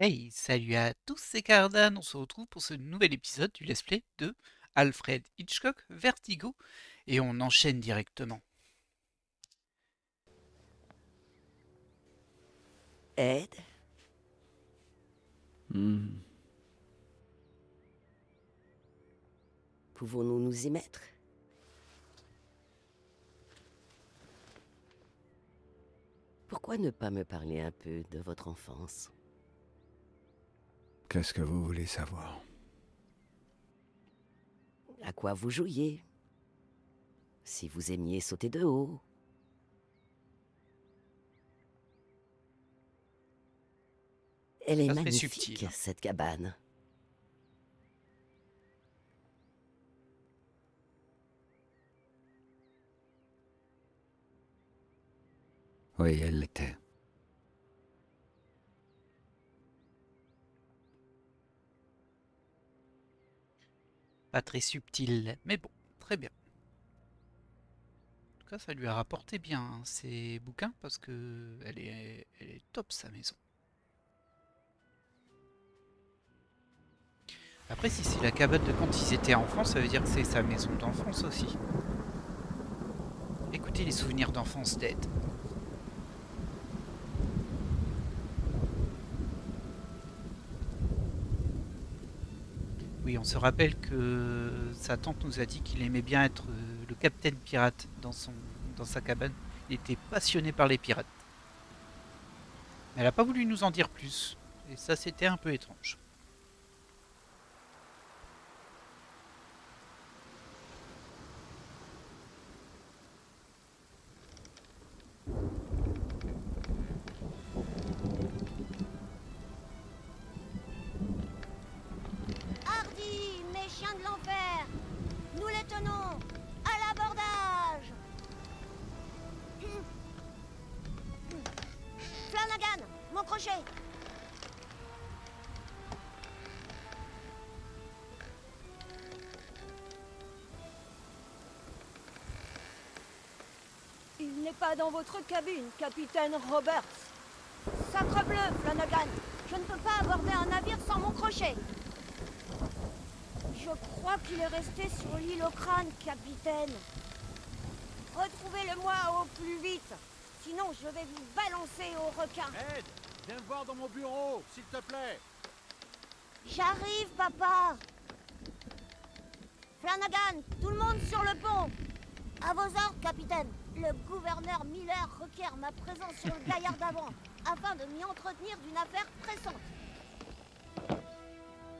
Hey, salut à tous, c'est Cardan, on se retrouve pour ce nouvel épisode du Let's Play de Alfred Hitchcock Vertigo, et on enchaîne directement. Ed, Hmm. pouvons-nous nous y mettre? Pourquoi ne pas me parler un peu de votre enfance? Qu'est-ce que vous voulez savoir? À quoi vous jouiez? Si vous aimiez sauter de haut? Elle est Ça serait subtil, magnifique, hein. cette cabane. Oui, elle l'était. Pas très subtil, mais bon, très bien. En tout cas, ça lui a rapporté bien hein, ces bouquins, parce que elle est top sa maison. Après, si c'est la cabane de quand ils étaient enfants, ça veut dire que c'est sa maison d'enfance aussi. Écoutez les souvenirs d'enfance d'Ed. Oui, on se rappelle que sa tante nous a dit qu'il aimait bien être le capitaine pirate dans sa cabane. Il était passionné par les pirates. Mais elle n'a pas voulu nous en dire plus. Et ça, c'était un peu étrange. Hardy, mes chiens de l'enfer, nous les tenons à l'abordage. Flanagan, mon crochet. Il n'est pas dans votre cabine, capitaine Roberts. Sacrebleu, Flanagan, je ne peux pas aborder un navire sans mon crochet. Je crois qu'il est resté sur l'île au crâne, capitaine. Retrouvez-le-moi au plus vite, sinon je vais vous balancer au requin. Ed, viens me voir dans mon bureau, s'il te plaît. J'arrive, papa. Flanagan, tout le monde sur le pont. À vos ordres, capitaine. Le gouverneur Miller requiert ma présence sur le gaillard d'avant, afin de m'y entretenir d'une affaire pressante.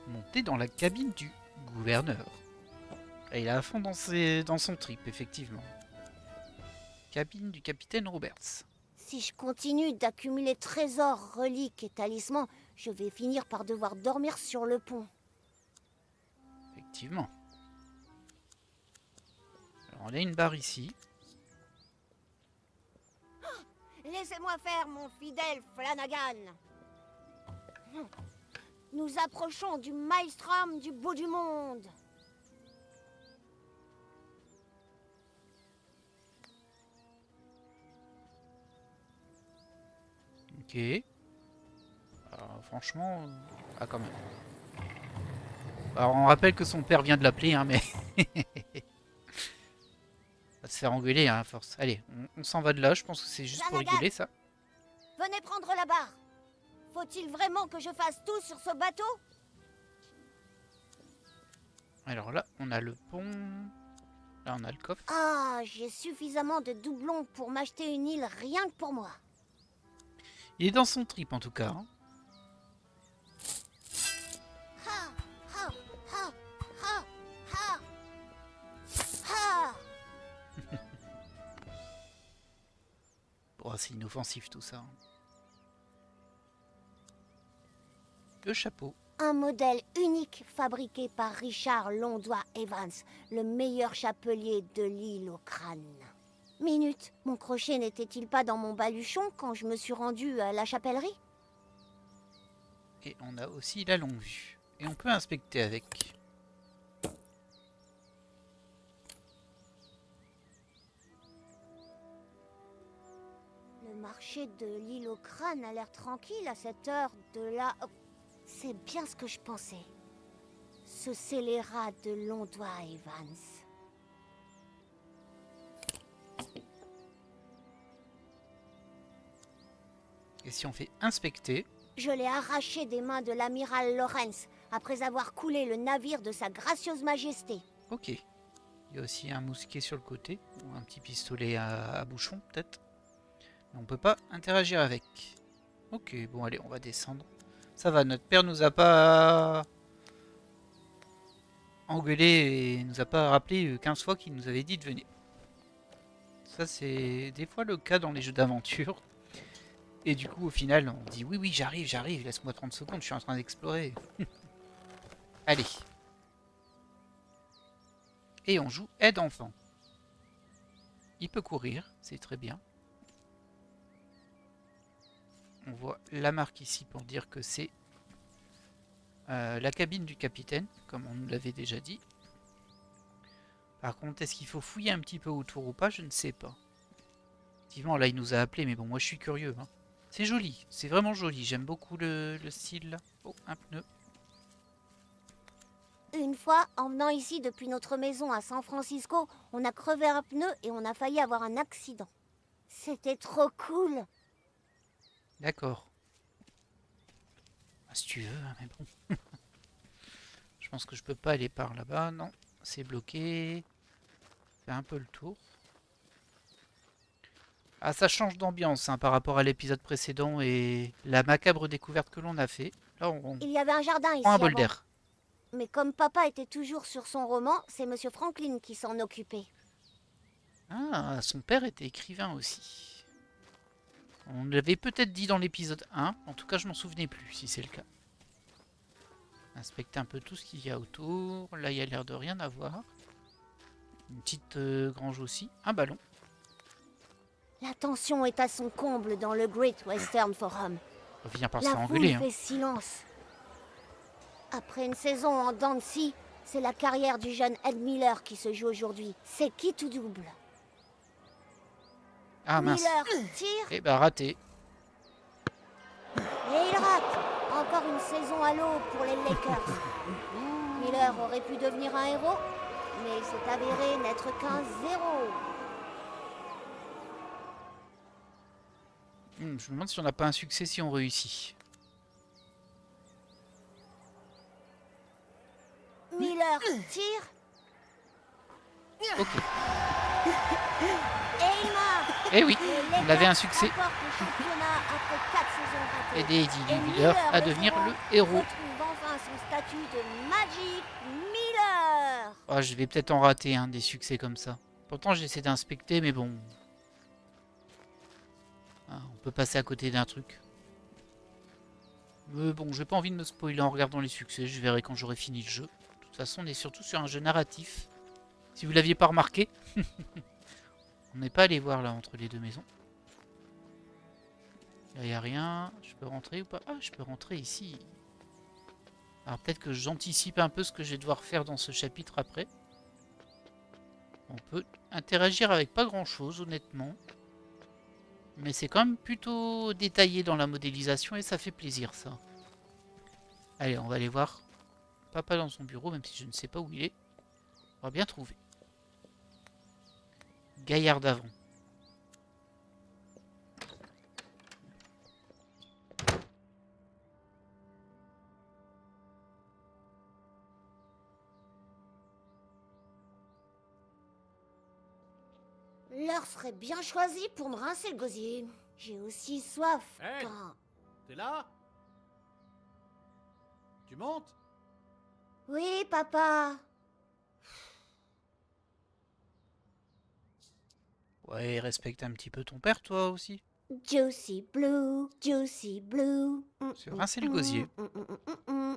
Monter dans la cabine du gouverneur. Et il est à fond dans son trip, effectivement. Cabine du capitaine Roberts. Si je continue d'accumuler trésors, reliques et talismans, je vais finir par devoir dormir sur le pont. Effectivement. Alors, on a une barre ici. Laissez-moi faire, mon fidèle Flanagan. Nous approchons du maelstrom du bout du monde. Ok. Alors, franchement... Ah, quand même. Alors, on rappelle que son père vient de l'appeler, hein, mais... va se faire engueuler hein, à force. Allez, on s'en va de là, je pense que c'est juste pour Flanagan, rigoler, ça. venez prendre la barre. Faut-il vraiment que je fasse tout sur ce bateau? Alors là, on a le pont... Là, on a le coffre. Ah, j'ai suffisamment de doublons pour m'acheter une île rien que pour moi. Il est dans son trip, en tout cas. Hein. Ha, ha, ha, ha, ha, ha. Bon, c'est inoffensif, tout ça. Hein. Le chapeau. Un modèle unique fabriqué par Richard Londois Evans, le meilleur chapelier de l'île au crâne. Minute, mon crochet n'était-il pas dans mon baluchon quand je me suis rendue à la chapellerie? Et on a aussi la longue vue. Et on peut inspecter avec. Le marché de l'île au crâne a l'air tranquille à cette heure de la... C'est bien ce que je pensais. Ce scélérat de Londois Evans. Et si on fait inspecter, Je l'ai arraché des mains de l'amiral Lawrence après avoir coulé le navire de sa gracieuse majesté. ok. Il y a aussi un mousquet sur le côté, ou un petit pistolet à bouchon peut-être. Mais on peut pas interagir avec. Ok, bon allez, on va descendre. Ça va, notre père nous a pas engueulé et nous a pas rappelé 15 fois qu'il nous avait dit de venir. Ça c'est des fois le cas dans les jeux d'aventure. Et du coup au final on dit oui oui j'arrive, laisse-moi 30 secondes, je suis en train d'explorer. Allez. Et on joue aide enfant. Il peut courir, c'est très bien. On voit la marque ici pour dire que c'est la cabine du capitaine, comme on nous l'avait déjà dit. Par contre, est-ce qu'il faut fouiller un petit peu autour ou pas? Je ne sais pas. Effectivement, là, il nous a appelé, mais bon, moi, je suis curieux. Hein. C'est joli, c'est vraiment joli. J'aime beaucoup le style. Là. Oh, un pneu. Une fois, en venant ici depuis notre maison à San Francisco, on a crevé un pneu et on a failli avoir un accident. C'était trop cool. D'accord. Ah, si tu veux, hein, mais bon. Je pense que je peux pas aller par là-bas. Non, c'est bloqué. Fait un peu le tour. Ah, ça change d'ambiance hein, par rapport à l'épisode précédent et la macabre découverte que l'on a fait. Là, on Il y avait un jardin ici prend un bol avant. d'air. Mais comme papa était toujours sur son roman, c'est Monsieur Franklin qui s'en occupait. Ah, son père était écrivain aussi. On l'avait peut-être dit dans l'épisode 1. En tout cas, je m'en souvenais plus si c'est le cas. Inspecter un peu tout ce qu'il y a autour. Là, il y a l'air de rien avoir. Une petite grange aussi. Un ballon. La tension est à son comble dans le Great Western Forum. On va finir par se La faire foule engueuler. Hein. fait silence. Après une saison en dents de scie, c'est la carrière du jeune Ed Miller qui se joue aujourd'hui. C'est qui tout double. Ah mince. Miller tire Eh ben raté. et il rate. Encore une saison à l'eau pour les Lakers. Miller aurait pu devenir un héros, mais il s'est avéré n'être qu'un zéro. Je me demande si on n'a pas un succès si on réussit. Miller tire Ok. et il marque. Eh oui, Les on avait un Lakers succès. remportent le championnat après 4 saisons ratées. Aider Eddie Et Miller à devenir le héros. retrouve enfin son statut de Magic Miller. Oh, je vais peut-être en rater un des succès comme ça. Pourtant j'essaie d'inspecter mais bon. Ah, on peut passer à côté d'un truc. Mais bon, j'ai pas envie de me spoiler en regardant les succès, je verrai quand j'aurai fini le jeu. De toute façon, on est surtout sur un jeu narratif. Si vous l'aviez pas remarqué. On n'est pas allé voir là entre les deux maisons. Là, il n'y a rien. Je peux rentrer ou pas? Ah, je peux rentrer ici. Alors peut-être que j'anticipe un peu ce que je vais devoir faire dans ce chapitre après. On peut interagir avec pas grand-chose, honnêtement. Mais c'est quand même plutôt détaillé dans la modélisation et ça fait plaisir, ça. Allez, on va aller voir papa dans son bureau, même si je ne sais pas où il est. On va bien trouver. Gaillard d'avant. L'heure serait bien choisie pour me rincer le gosier. J'ai aussi soif. Hey. quand- T'es là? Tu montes? Oui, papa. Ouais, respecte un petit peu ton père, toi aussi. Juicy Blue, Juicy Blue. Se rincer le gosier. Mm.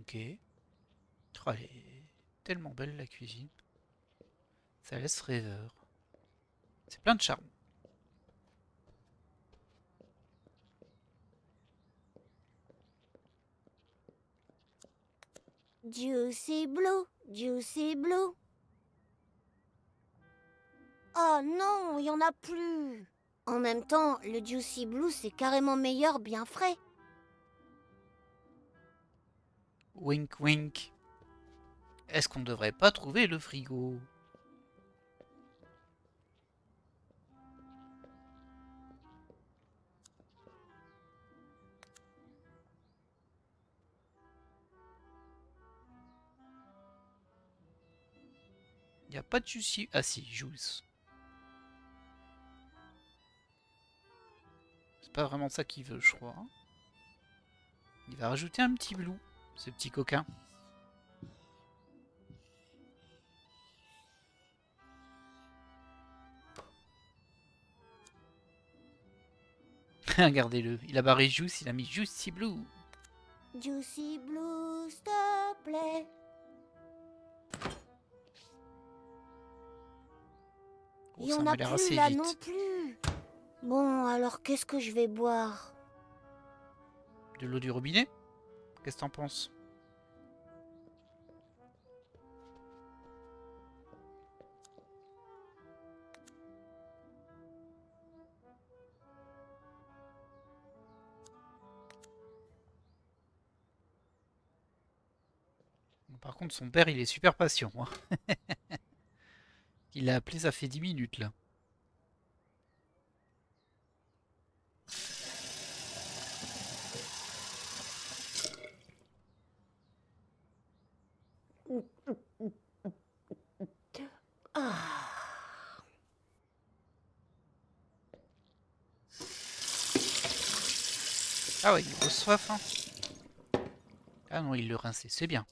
Ok. Oh, elle est tellement belle, la cuisine. Ça laisse rêveur. C'est plein de charme. Juicy Blue, Juicy Blue. Oh non, il y en a plus. En même temps, le Juicy Blue, c'est carrément meilleur bien frais. Wink wink. Est-ce qu'on ne devrait pas trouver le frigo? Il n'y a pas de juicy. Ah si, juice. C'est pas vraiment ça qu'il veut, je crois. Il va rajouter un petit blue, ce petit coquin. Regardez-le, il a barré juice, il a mis juicy blue. Juicy Blue, s'il te plaît. Oh, Il y ça en m'a a l'air plus assez là vite. non plus. Bon, alors qu'est-ce que je vais boire? De l'eau du robinet? Qu'est-ce que t'en penses? Bon, par contre, son père, il est super patient, hein. Il l'a appelé, ça fait 10 minutes, là. Ah. Ah ouais, il a soif, hein. Ah non, il le rinçait, c'est bien.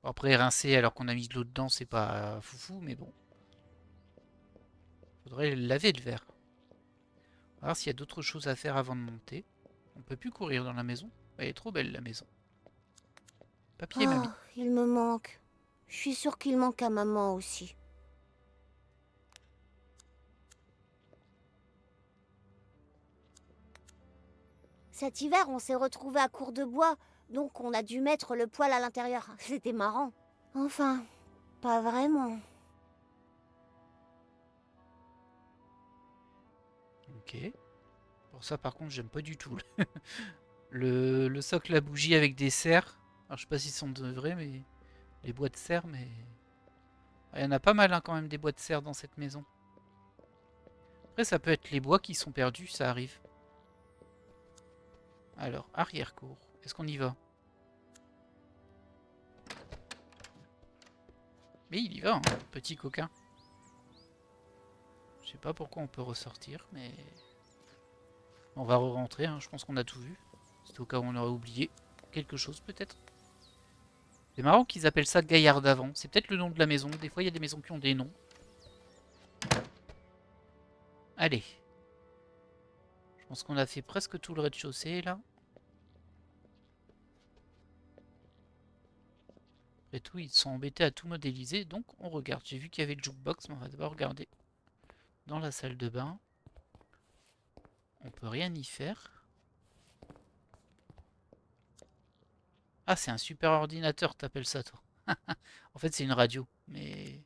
Bon, après, rincer alors qu'on a mis de l'eau dedans, c'est pas foufou, mais bon. Faudrait laver le verre. On va voir s'il y a d'autres choses à faire avant de monter. On peut plus courir dans la maison. Elle est trop belle, la maison. Papier, mamie. Ah, il me manque. Je suis sûre qu'il manque à maman aussi. Cet hiver, on s'est retrouvés à court de bois, donc on a dû mettre le poêle à l'intérieur. C'était marrant. Enfin, pas vraiment. Ok. Pour ça, par contre, j'aime pas du tout. Le socle à bougie avec des serres. Alors, je sais pas s'ils sont de vrais, mais... Les bois de serre, mais... Il y en a pas mal, hein, quand même, des bois de serre dans cette maison. Après, ça peut être les bois qui sont perdus, ça arrive. Alors, arrière-cour. Est-ce qu'on y va? Mais il y va, hein, petit coquin. Je sais pas pourquoi on peut ressortir, mais... On va re-rentrer, hein. Je pense qu'on a tout vu. C'était au cas où on aurait oublié quelque chose, peut-être. C'est marrant qu'ils appellent ça Gaillard d'Avant. C'est peut-être le nom de la maison. Des fois, il y a des maisons qui ont des noms. Allez. Je pense qu'on a fait presque tout le rez-de-chaussée, là. Après tout, ils sont embêtés à tout modéliser, donc on regarde. J'ai vu qu'il y avait le jukebox, mais on va d'abord regarder dans la salle de bain. On peut rien y faire. Ah, c'est un super ordinateur, t'appelles ça, toi. En fait, c'est une radio, mais...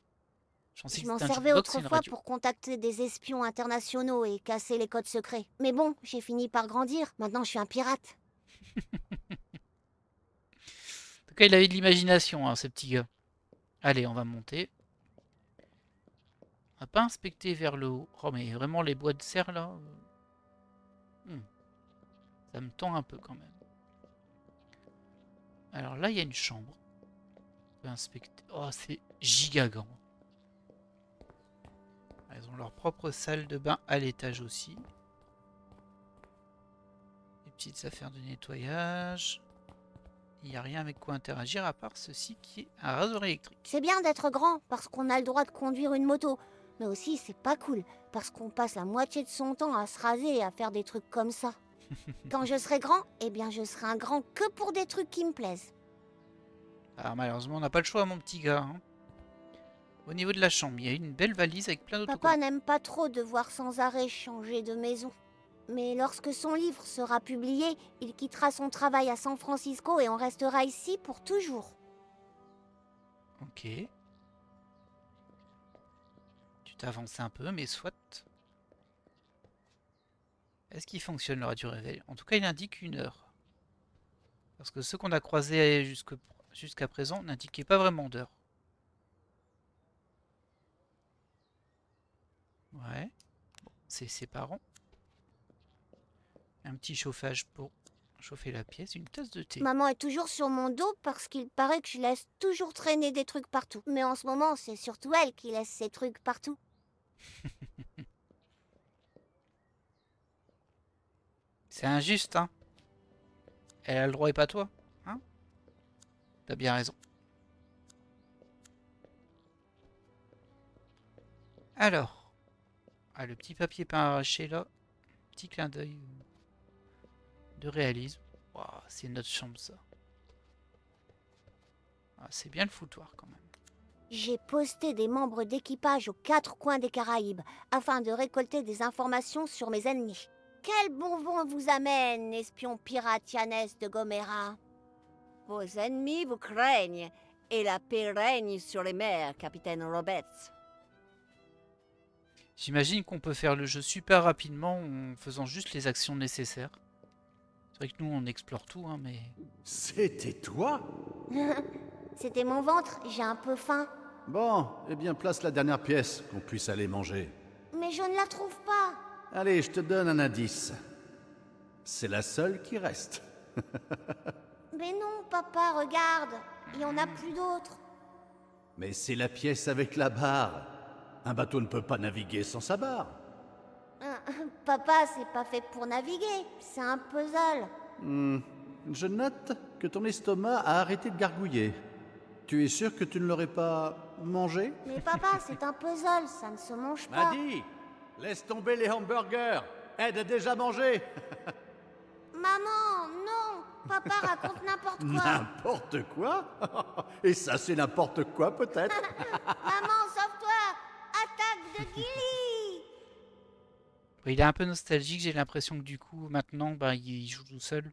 Je pensais Je que m'en c'était un servais jukebox, c'est une autrefois radio. pour contacter des espions internationaux et casser les codes secrets. Mais bon, j'ai fini par grandir. Maintenant, je suis un pirate. En tout cas, il avait de l'imagination, hein, ce petit gars. Allez, on va monter. On va pas inspecter vers le haut. Oh, mais vraiment, les bois de serre, là... Ça me tend un peu, quand même. Alors là, il y a une chambre. On peut inspecter... Oh, c'est giga grand. Ils ont leur propre salle de bain à l'étage aussi. Des petites affaires de nettoyage. Il n'y a rien avec quoi interagir à part ceci qui est un rasoir électrique. C'est bien d'être grand parce qu'on a le droit de conduire une moto. Mais aussi, c'est pas cool parce qu'on passe la moitié de son temps à se raser et à faire des trucs comme ça. Quand je serai grand, eh bien, je serai un grand que pour des trucs qui me plaisent. Alors malheureusement, on n'a pas le choix, mon petit gars, hein. Au niveau de la chambre, il y a une belle valise avec plein Papa d'autocollants. n'aime pas trop devoir sans arrêt changer de maison. Mais lorsque son livre sera publié, il quittera son travail à San Francisco et on restera ici pour toujours. Ok. Tu t'as avancé un peu, mais soit. Est-ce qu'il fonctionne le radio réveil? En tout cas, il indique 1 heure. Parce que ceux qu'on a croisés jusqu'à présent n'indiquaient pas vraiment d'heure. Ouais. Bon, c'est ses parents. Un petit chauffage pour chauffer la pièce. Une tasse de thé. Maman est toujours sur mon dos parce qu'il paraît que je laisse toujours traîner des trucs partout. Mais en ce moment, c'est surtout elle qui laisse ses trucs partout. C'est injuste, hein. Elle a le droit et pas toi. Hein? T'as bien raison. Alors. Ah, le petit papier peint arraché là. Petit clin d'œil de réalisme. Wow, c'est notre chambre ça. Ah, c'est bien le foutoir quand même. J'ai posté des membres d'équipage aux 4 coins des Caraïbes afin de récolter des informations sur mes ennemis. Quel bon vent vous amène, espion pirate Yanès de Gomera? Vos ennemis vous craignent, et la paix règne sur les mers, capitaine Roberts. J'imagine qu'on peut faire le jeu super rapidement en faisant juste les actions nécessaires. C'est vrai que nous on explore tout, hein, mais... C'était toi? C'était mon ventre, j'ai un peu faim. Bon, eh bien place la dernière pièce, qu'on puisse aller manger. Mais je ne la trouve pas. Allez, je te donne un indice. C'est la seule qui reste. Mais non, papa, regarde. Il n'y en a plus d'autres. Mais c'est la pièce avec la barre. Un bateau ne peut pas naviguer sans sa barre. Papa, c'est pas fait pour naviguer. C'est un puzzle. Je note que ton estomac a arrêté de gargouiller. Tu es sûr que tu ne l'aurais pas mangé? Mais papa, c'est un puzzle, ça ne se mange pas. Maddy, laisse tomber les hamburgers. Aide a déjà mangé. Maman, non. Papa raconte n'importe quoi. N'importe quoi? Et ça, c'est n'importe quoi, peut-être? Maman, sauve-toi. Attaque de Gilly. Il est un peu nostalgique, j'ai l'impression que du coup, maintenant, bah, il joue tout seul.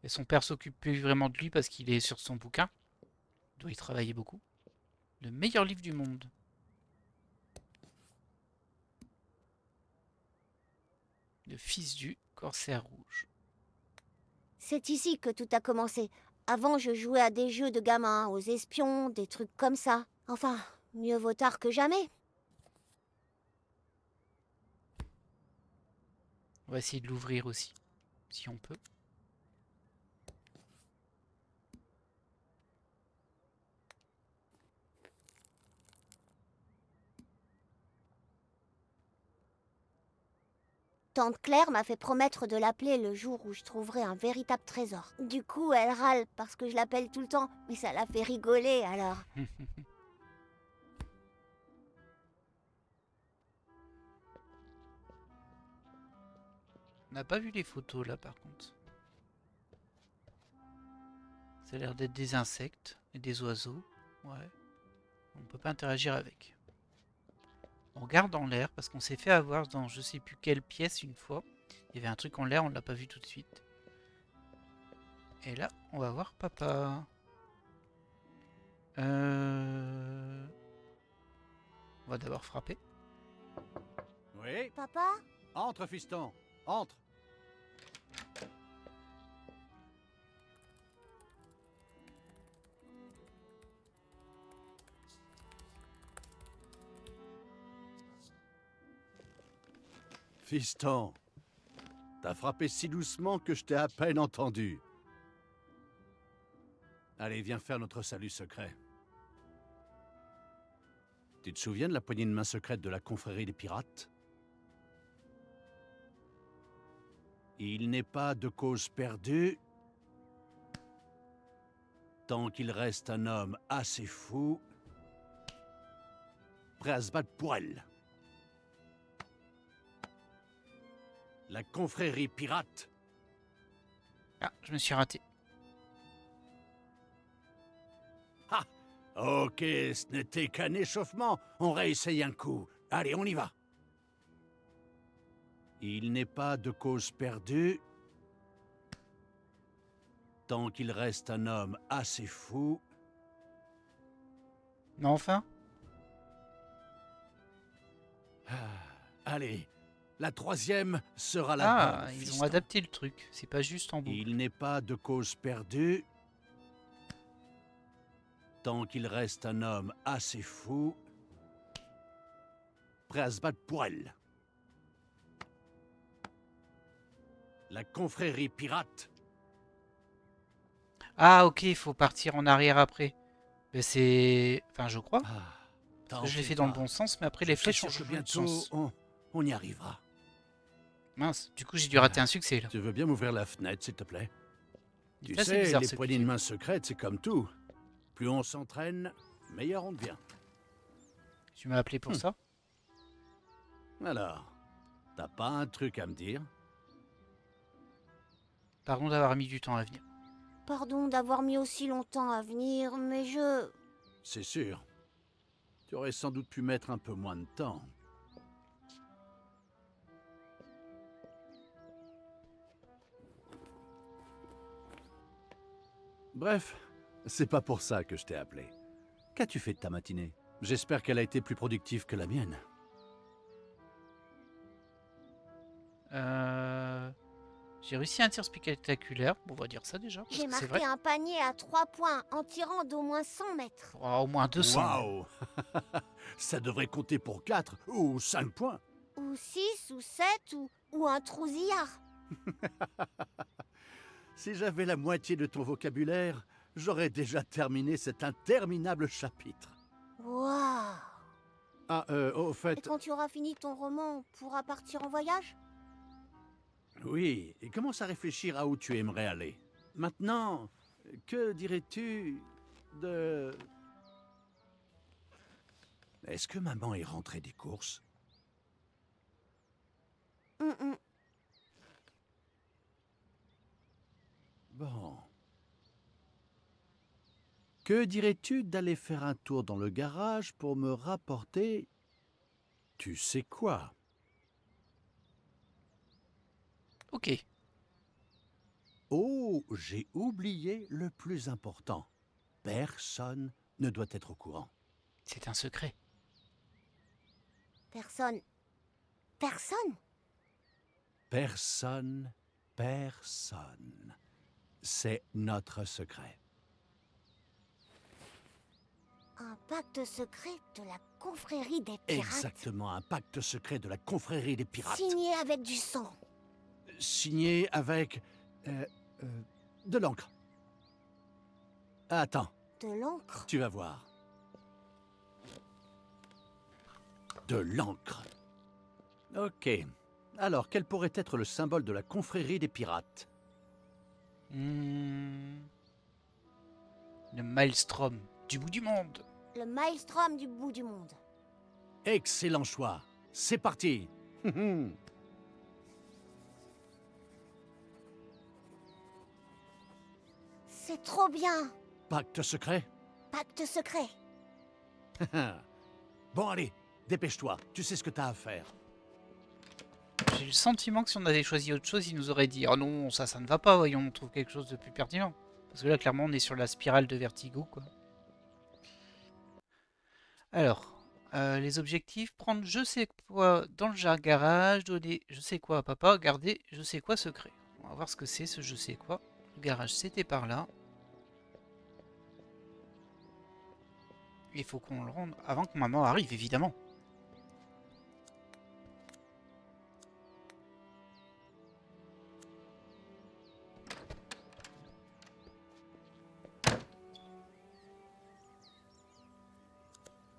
Et son père s'occupe plus vraiment de lui parce qu'il est sur son bouquin. Il doit y travailler beaucoup. Le meilleur livre du monde. Le fils du corsaire rouge. C'est ici que tout a commencé. Avant, je jouais à des jeux de gamins, aux espions, des trucs comme ça. Enfin, mieux vaut tard que jamais. On va essayer de l'ouvrir aussi, si on peut. Tante Claire m'a fait promettre de l'appeler le jour où je trouverai un véritable trésor. Du coup, elle râle parce que je l'appelle tout le temps, mais ça la fait rigoler alors. On n'a pas vu les photos là par contre. Ça a l'air d'être des insectes et des oiseaux. Ouais. On peut pas interagir avec. On regarde en l'air parce qu'on s'est fait avoir dans je sais plus quelle pièce une fois. Il y avait un truc en l'air, on l'a pas vu tout de suite. Et là, on va voir papa. On va d'abord frapper. Oui? Papa? Entre, fiston. Entre. Fiston, t'as frappé si doucement que je t'ai à peine entendu. Allez, viens faire notre salut secret. Tu te souviens de la poignée de main secrète de la confrérie des pirates? Il n'est pas de cause perdue tant qu'il reste un homme assez fou prêt à se battre pour elle. La confrérie pirate. Ah, je me suis raté. Ah, ok, ce n'était qu'un échauffement. On réessaye un coup. Allez, on y va. Il n'est pas de cause perdue tant qu'il reste un homme assez fou. Non, enfin. Allez, La troisième sera la Ah, bonne, ils ont fiston. adapté le truc. C'est pas juste en boucle. Il n'est pas de cause perdue tant qu'il reste un homme assez fou, prêt à se battre pour elle. La confrérie pirate. Ah, ok, il faut partir en arrière après. Mais c'est... Enfin, je crois. Ah, Parce que je l'ai fait dans le bon sens, mais après Je les suis flèches sûr ont que changé de bientôt sens. on y arrivera. Mince, du coup j'ai dû rater un succès là. Tu veux bien m'ouvrir la fenêtre, s'il te plaît? Tu Ça, c'est sais, bizarre, les ce poignées de cliquet. main secrètes, c'est comme tout. Plus on s'entraîne, meilleur on devient. Tu m'as appelé pour ça? Alors, t'as pas un truc à me dire? Pardon d'avoir mis du temps à venir. Pardon d'avoir mis aussi longtemps à venir, mais je... C'est sûr. Tu aurais sans doute pu mettre un peu moins de temps. Bref, c'est pas pour ça que je t'ai appelé. Qu'as-tu fait de ta matinée? J'espère qu'elle a été plus productive que la mienne. J'ai réussi un tir spectaculaire, on va dire ça déjà, parce J'ai que c'est marqué vrai. un panier à 3 points en tirant d'au moins 100 mètres. Oh, au moins 200. Waouh! Ça devrait compter pour 4 ou 5 points. Ou 6, ou 7, ou un trousillard. Si j'avais la moitié de ton vocabulaire, j'aurais déjà terminé cet interminable chapitre. Waouh! Ah, au Et fait, quand tu auras fini ton roman, on pourra partir en voyage? oui, et commence à réfléchir à où tu aimerais aller. Maintenant, que dirais-tu de... Est-ce que maman est rentrée des courses? Hum. Bon. Que dirais-tu d'aller faire un tour dans le garage pour me rapporter... Tu sais quoi? Ok, Oh, j'ai oublié le plus important. Personne ne doit être au courant. c'est un secret. Personne. Personne? Personne. C'est notre secret. Un pacte secret de la confrérie des pirates. Exactement, un pacte secret de la confrérie des pirates. Signé avec du sang. Signé avec... de l'encre. Attends, De l'encre. tu vas voir. De l'encre. Ok. Alors, quel pourrait être le symbole de la confrérie des pirates? Le Maelstrom du bout du monde. Le maelstrom du bout du monde. Excellent choix. C'est parti. C'est trop bien. Pacte secret? Pacte secret. Bon, allez, dépêche-toi. Tu sais ce que t'as à faire. J'ai le sentiment que si on avait choisi autre chose, il nous aurait dit « Oh non, ça ne va pas, voyons, on trouve quelque chose de plus pertinent. » Parce que là, clairement, on est sur la spirale de Vertigo, quoi. Alors, les objectifs, prendre je sais quoi dans le garage, donner je sais quoi à papa, garder je sais quoi secret. On va voir ce que c'est ce je sais quoi. Le garage, c'était par là. Il faut qu'on le rende avant que maman arrive, évidemment.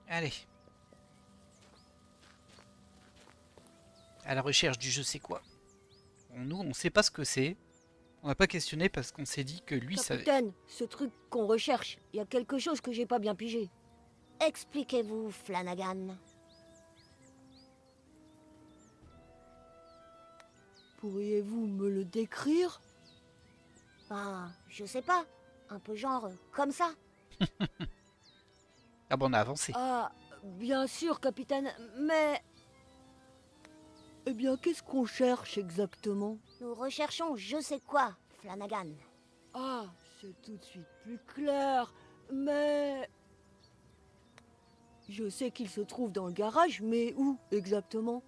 Allez. À la recherche du je sais quoi. Bon, nous, on sait pas ce que c'est. On n'a pas questionné parce qu'on s'est dit que lui savait. Capitaine, ce truc qu'on recherche, il y a quelque chose que j'ai pas bien pigé. Expliquez-vous, Flanagan. Pourriez-vous me le décrire? Ben, je sais pas. Un peu genre comme ça. Ah bon, on a avancé. Ah, bien sûr, capitaine, mais... Eh bien, qu'est-ce qu'on cherche exactement? Nous recherchons je sais quoi, Flanagan. Ah, c'est tout de suite plus clair, mais... Je sais qu'il se trouve dans le garage, mais où exactement?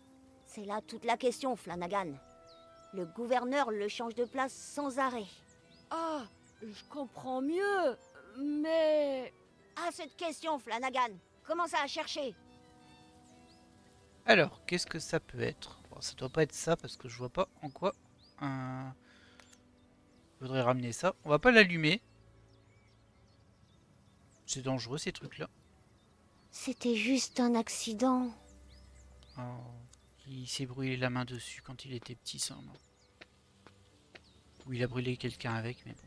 C'est là toute la question, Flanagan. Le gouverneur le change de place sans arrêt. Ah, je comprends mieux, mais... Ah, cette question, Flanagan. Commence à chercher. Alors, qu'est-ce que ça peut être? Bon, ça doit pas être ça parce que je vois pas en quoi un... faudrait ramener ça. On va pas l'allumer. C'est dangereux ces trucs-là. C'était juste un accident. Oh, il s'est brûlé la main dessus quand il était petit, sûrement. Ou il a brûlé quelqu'un avec, mais bon.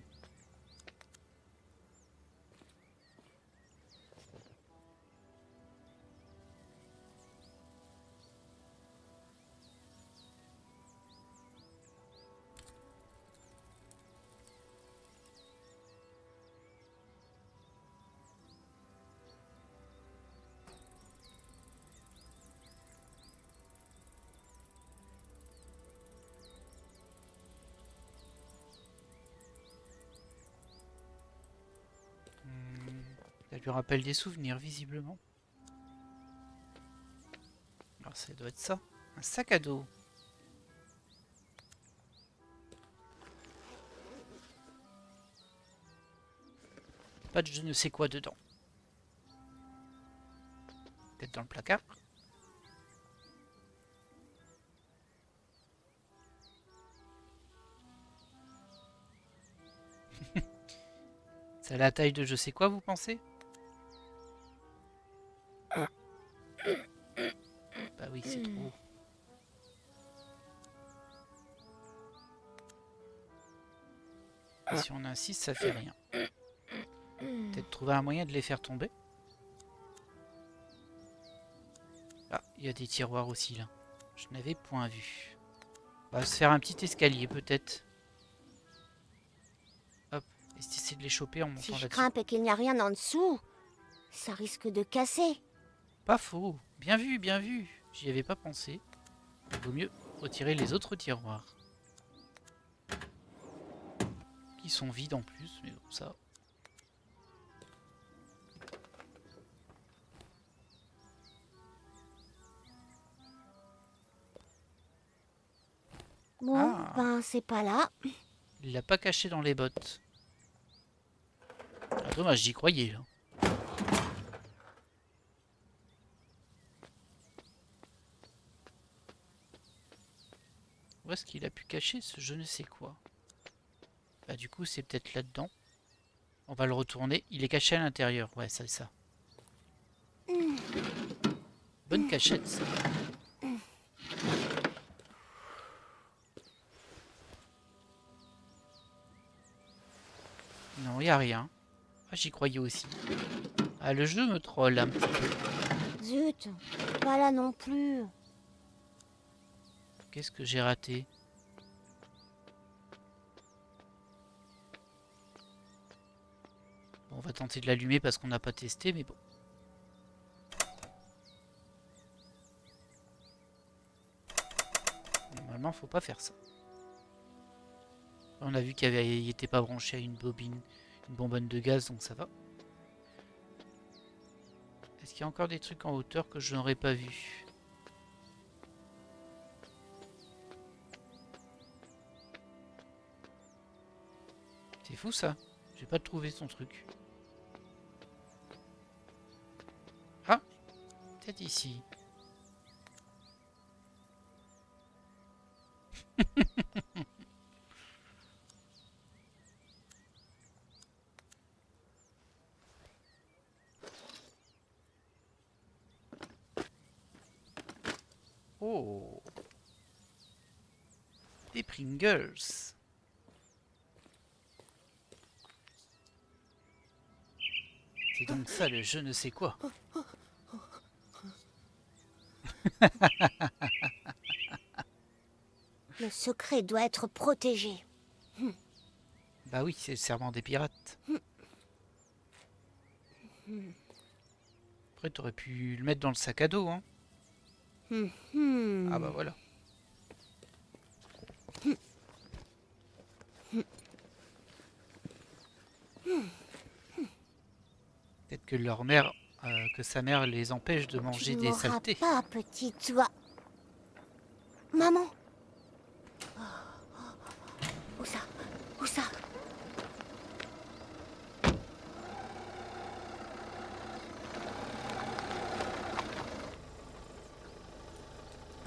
Ça lui rappelle des souvenirs, visiblement. Alors ça doit être ça. Un sac à dos. Pas de je ne sais quoi dedans. Peut-être dans le placard. C'est la taille de je sais quoi, vous pensez? Bah oui, c'est trop. Et si on insiste, ça fait rien. Peut-être trouver un moyen de les faire tomber. Ah, il y a des tiroirs aussi là. Je n'avais point vu. On va se faire un petit escalier peut-être. Hop, essayer de les choper en montant Si je là-dessus. grimpe et qu'il n'y a rien en dessous, ça risque de casser. Pas faux. Bien vu, bien vu. J'y avais pas pensé. Il vaut mieux retirer les autres tiroirs. Qui sont vides en plus, mais bon, ça... Bon, Ah. ben c'est pas là. Il l'a pas caché dans les bottes. Ah, dommage, j'y croyais là. Où est-ce qu'il a pu cacher ce je ne sais quoi? Bah du coup c'est peut-être là-dedans. On va le retourner. Il est caché à l'intérieur. Ouais, c'est ça. Bonne cachette ça. Non, il n'y a rien. Ah, j'y croyais aussi. Ah, le jeu me troll un petit peu. Zut, pas là non plus. Qu'est-ce que j'ai raté? Bon, on va tenter de l'allumer parce qu'on n'a pas testé, mais bon. Normalement, faut pas faire ça. On a vu qu'il n'était pas branché à une bobine, une bonbonne de gaz, donc ça va. Est-ce qu'il y a encore des trucs en hauteur que je n'aurais pas vu? C'est fou ça. J'ai pas trouvé son truc. Ah, peut-être ici. Oh, des Pringles. C'est donc ça le je ne sais quoi. Le secret doit être protégé. Bah oui, c'est le serment des pirates. Après, t'aurais pu le mettre dans le sac à dos, hein. Ah bah voilà. Peut-être que leur mère, que sa mère les empêche de manger Tu des m'auras saletés. pas, petit doigt. Maman. Où ça? Où ça?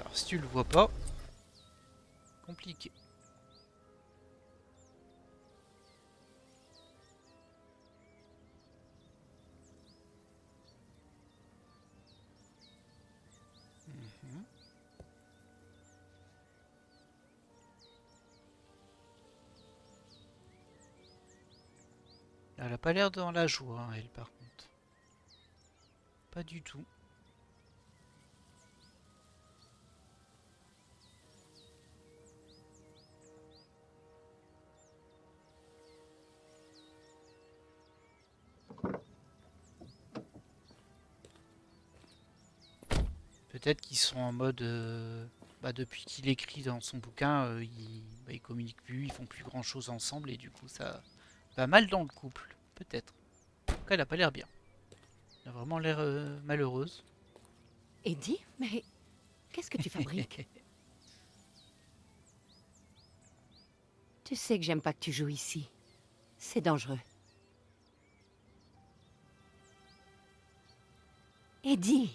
Alors si tu le vois pas, compliqué. Mhm. Elle a pas l'air dans la joie, hein, elle, par contre. Pas du tout. Peut-être qu'ils sont en mode... depuis qu'il écrit dans son bouquin, ils communiquent plus, ils font plus grand chose ensemble et du coup ça va mal dans le couple. Peut-être. En tout cas, elle a pas l'air bien. Elle a vraiment l'air malheureuse. Eddie, mais qu'est-ce que tu fabriques? Tu sais que j'aime pas que tu joues ici. C'est dangereux. Eddie!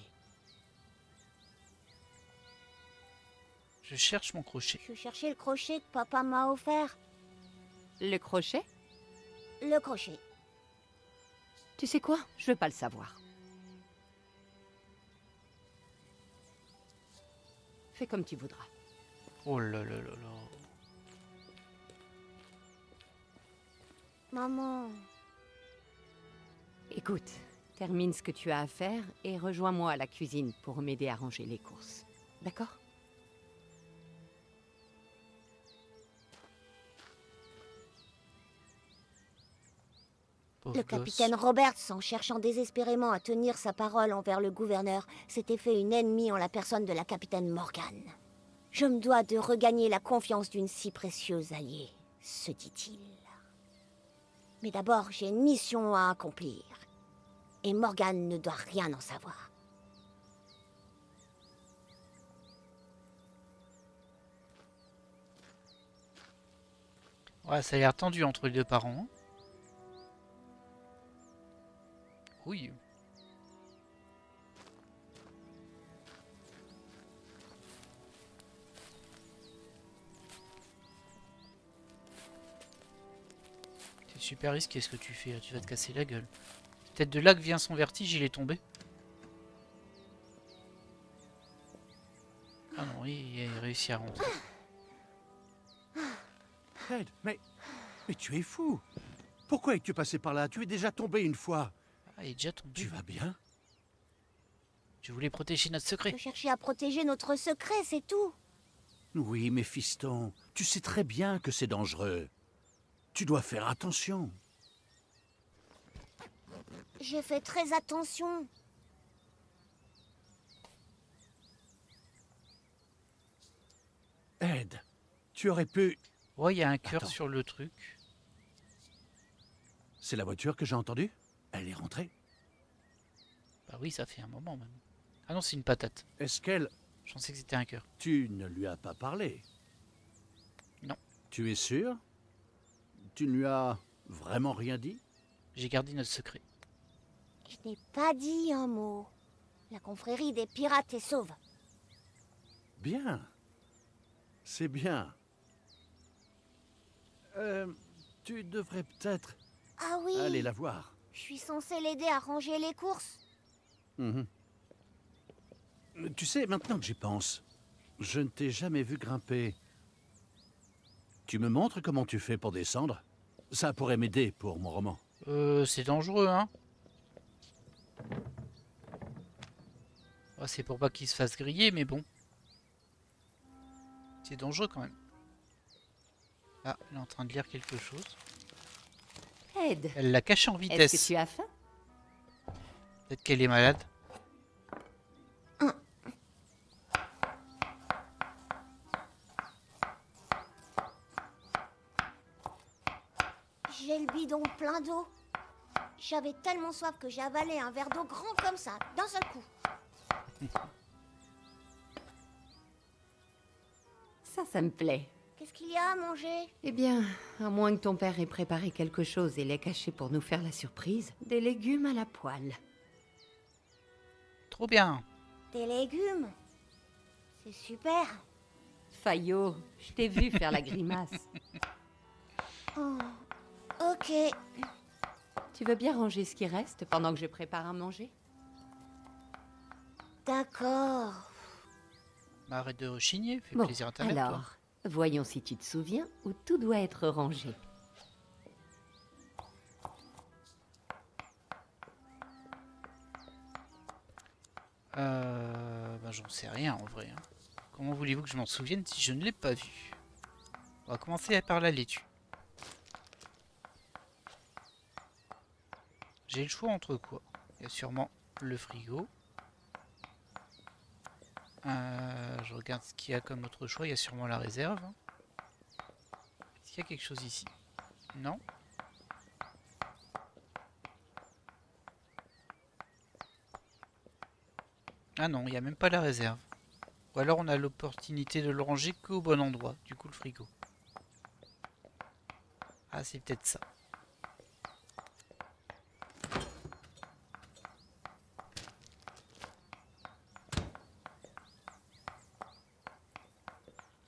Je cherche mon crochet. Je cherchais le crochet que papa m'a offert. Le crochet? Le crochet. Tu sais quoi? Je veux pas le savoir. Fais comme tu voudras. Oh là là là là. Maman. Écoute, termine ce que tu as à faire et rejoins-moi à la cuisine pour m'aider à ranger les courses. D'accord? Pauvre Le gosse. capitaine Roberts, en cherchant désespérément à tenir sa parole envers le gouverneur, s'était fait une ennemie en la personne de la capitaine Morgan. Je me dois de regagner la confiance d'une si précieuse alliée, se dit-il. Mais d'abord, j'ai une mission à accomplir. Et Morgan ne doit rien en savoir. Ouais, ça a l'air tendu entre les deux parents. Hein. Oui. C'est super risqué ce que tu fais là, tu vas te casser la gueule. Peut-être de là que vient son vertige, il est tombé. Ah non, il a réussi à rentrer. Ed, mais tu es fou. Pourquoi es-tu passé par là? Tu es déjà tombé une fois. Ah, il est déjà tombé. Tu vas bien? Je voulais protéger notre secret. Je cherchais à protéger notre secret, c'est tout. Oui, mais fiston, tu sais très bien que c'est dangereux. Tu dois faire attention. J'ai fait très attention. Ed, tu aurais pu... Ouais, il y a un cœur Attends. sur le truc. C'est la voiture que j'ai entendue? Elle est rentrée? Bah oui, ça fait un moment même. Ah non, c'est une patate. Est-ce qu'elle... Je pensais que c'était un cœur. Tu ne lui as pas parlé? Non. Tu es sûr? Tu ne lui as vraiment rien dit? J'ai gardé notre secret. Je n'ai pas dit un mot. La confrérie des pirates est sauve. Bien. C'est bien. Tu devrais peut-être Ah oui, aller la voir. je suis censée l'aider à ranger les courses. Mhm. Tu sais, maintenant que j'y pense, je ne t'ai jamais vu grimper. Tu me montres comment tu fais pour descendre? Ça pourrait m'aider pour mon roman. C'est dangereux, hein. Oh, c'est pour pas qu'il se fasse griller, mais bon. C'est dangereux quand même. Ah, elle est en train de lire quelque chose. Ed, Elle l'a caché en est-ce que vitesse. tu as faim? Peut-être qu'elle est malade. J'ai le bidon plein d'eau. J'avais tellement soif que j'ai avalé un verre d'eau grand comme ça, d'un seul coup. Ça me plaît. Qu'est-ce qu'il y a à manger? Eh bien, à moins que ton père ait préparé quelque chose et l'ait caché pour nous faire la surprise, des légumes à la poêle. Trop bien. Des légumes. C'est super. Fayot, je t'ai vu faire la grimace. Oh, ok. Tu veux bien ranger ce qui reste pendant que je prépare à manger? D'accord. Bah, arrête de rechigner, fais Bon, plaisir à ta mère, toi. alors, voyons si tu te souviens où tout doit être rangé. Bah, j'en sais rien en vrai, hein. Comment voulez-vous que je m'en souvienne si je ne l'ai pas vu? On va commencer par la laitue. J'ai le choix entre quoi? Il y a sûrement le frigo. Je regarde ce qu'il y a comme autre choix. Il y a sûrement la réserve. Est-ce qu'il y a quelque chose ici? Non. Ah non, il n'y a même pas la réserve. Ou alors on a l'opportunité de le ranger qu'au bon endroit. Du coup, le frigo. Ah, c'est peut-être ça.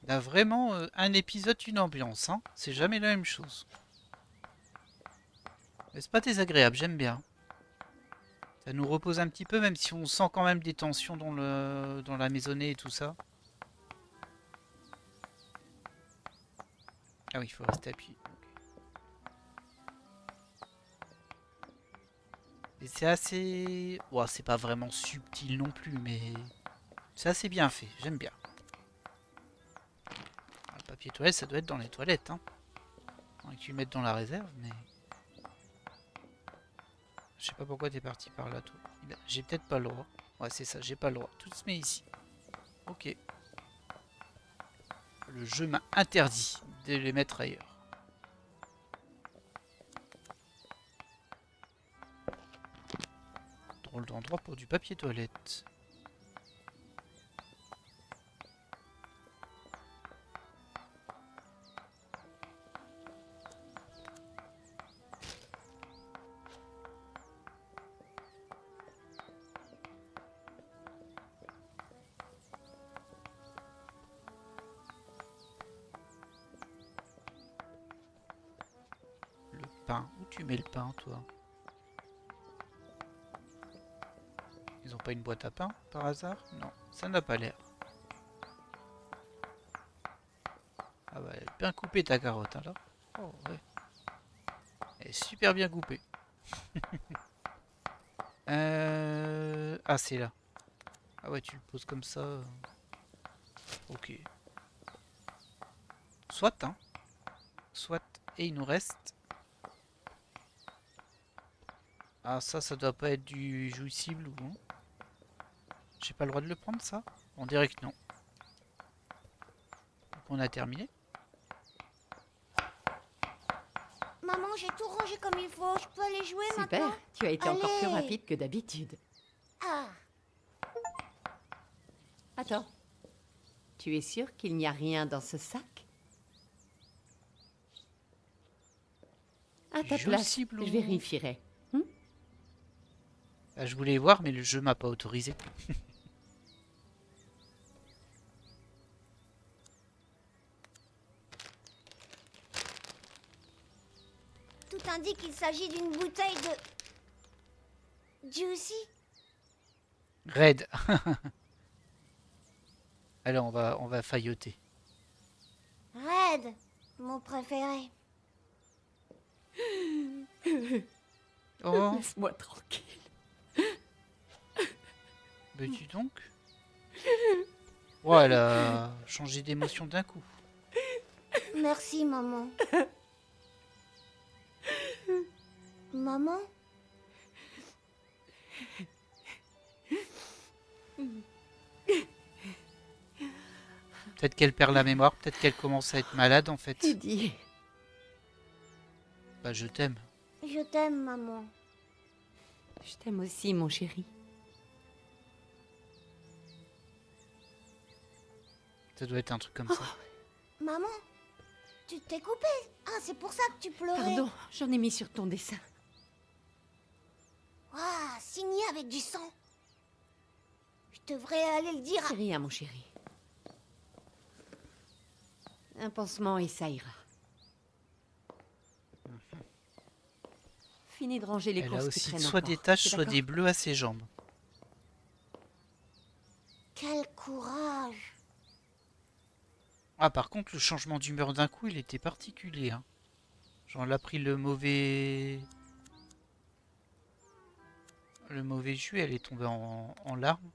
Il a vraiment un épisode, une ambiance, hein. C'est jamais la même chose. Mais c'est pas désagréable, j'aime bien. Ça nous repose un petit peu, même si on sent quand même des tensions dans la maisonnée et tout ça. Ah oui, il faut rester appuyé. Et c'est assez... Ouah, c'est pas vraiment subtil non plus, mais... C'est assez bien fait, j'aime bien. Le papier toilette, ça doit être dans les toilettes, hein. Faudrait que tu le mettes dans la réserve, mais... Je sais pas pourquoi t'es parti par là, toi. J'ai peut-être pas le droit. Ouais, c'est ça, j'ai pas le droit. Tout se met ici. Ok. Le jeu m'a interdit de les mettre ailleurs. Drôle d'endroit pour du papier toilette. Pain. Où tu mets le pain, toi? Ils ont pas une boîte à pain, par hasard? Non, ça n'a pas l'air. Ah bah, elle est bien coupée ta carotte, alors. Oh, ouais. Elle est super bien coupée. Ah, c'est là. Ah ouais, tu le poses comme ça. Ok. Soit, hein. Soit. Et il nous reste... Ah, ça doit pas être du jouissible ou non? J'ai pas le droit de le prendre, ça? On dirait que non. Donc on a terminé. Maman, j'ai tout rangé comme il faut. Je peux aller jouer Super, maintenant? tu as été encore plus Allez. rapide que d'habitude. Ah, Attends, tu es sûr qu'il n'y a rien dans ce sac? À ta place, Jouissible je ou- vérifierai. Ah, je voulais voir, mais le jeu m'a pas autorisé. tout indique qu'il s'agit d'une bouteille de... Juicy? Red. Alors on va failloter. Red, mon préféré. Oh, Laisse-moi tranquille. bah dis donc. Oh, elle a changé d'émotion d'un coup. Merci, maman. Maman? Peut-être qu'elle perd la mémoire, peut-être qu'elle commence à être malade en fait. Eddie, Bah je t'aime. Je t'aime, maman. je t'aime aussi, mon chéri. Ça doit être un truc comme ça. Maman, tu t'es coupée. Ah, c'est pour ça que tu pleurais. Pardon, j'en ai mis sur ton dessin. Ah, signé avec du sang. Je devrais aller le dire C'est à... rien, mon chéri. Un pansement et ça ira. Fini de ranger les Elle a courses qui aussi traînent soit encore. des taches, T'es soit d'accord? des bleus à ses jambes. Quel courage. Ah, par contre, le changement d'humeur d'un coup, il était particulier. Hein. Genre, elle a pris le mauvais jus, elle est tombée en larmes.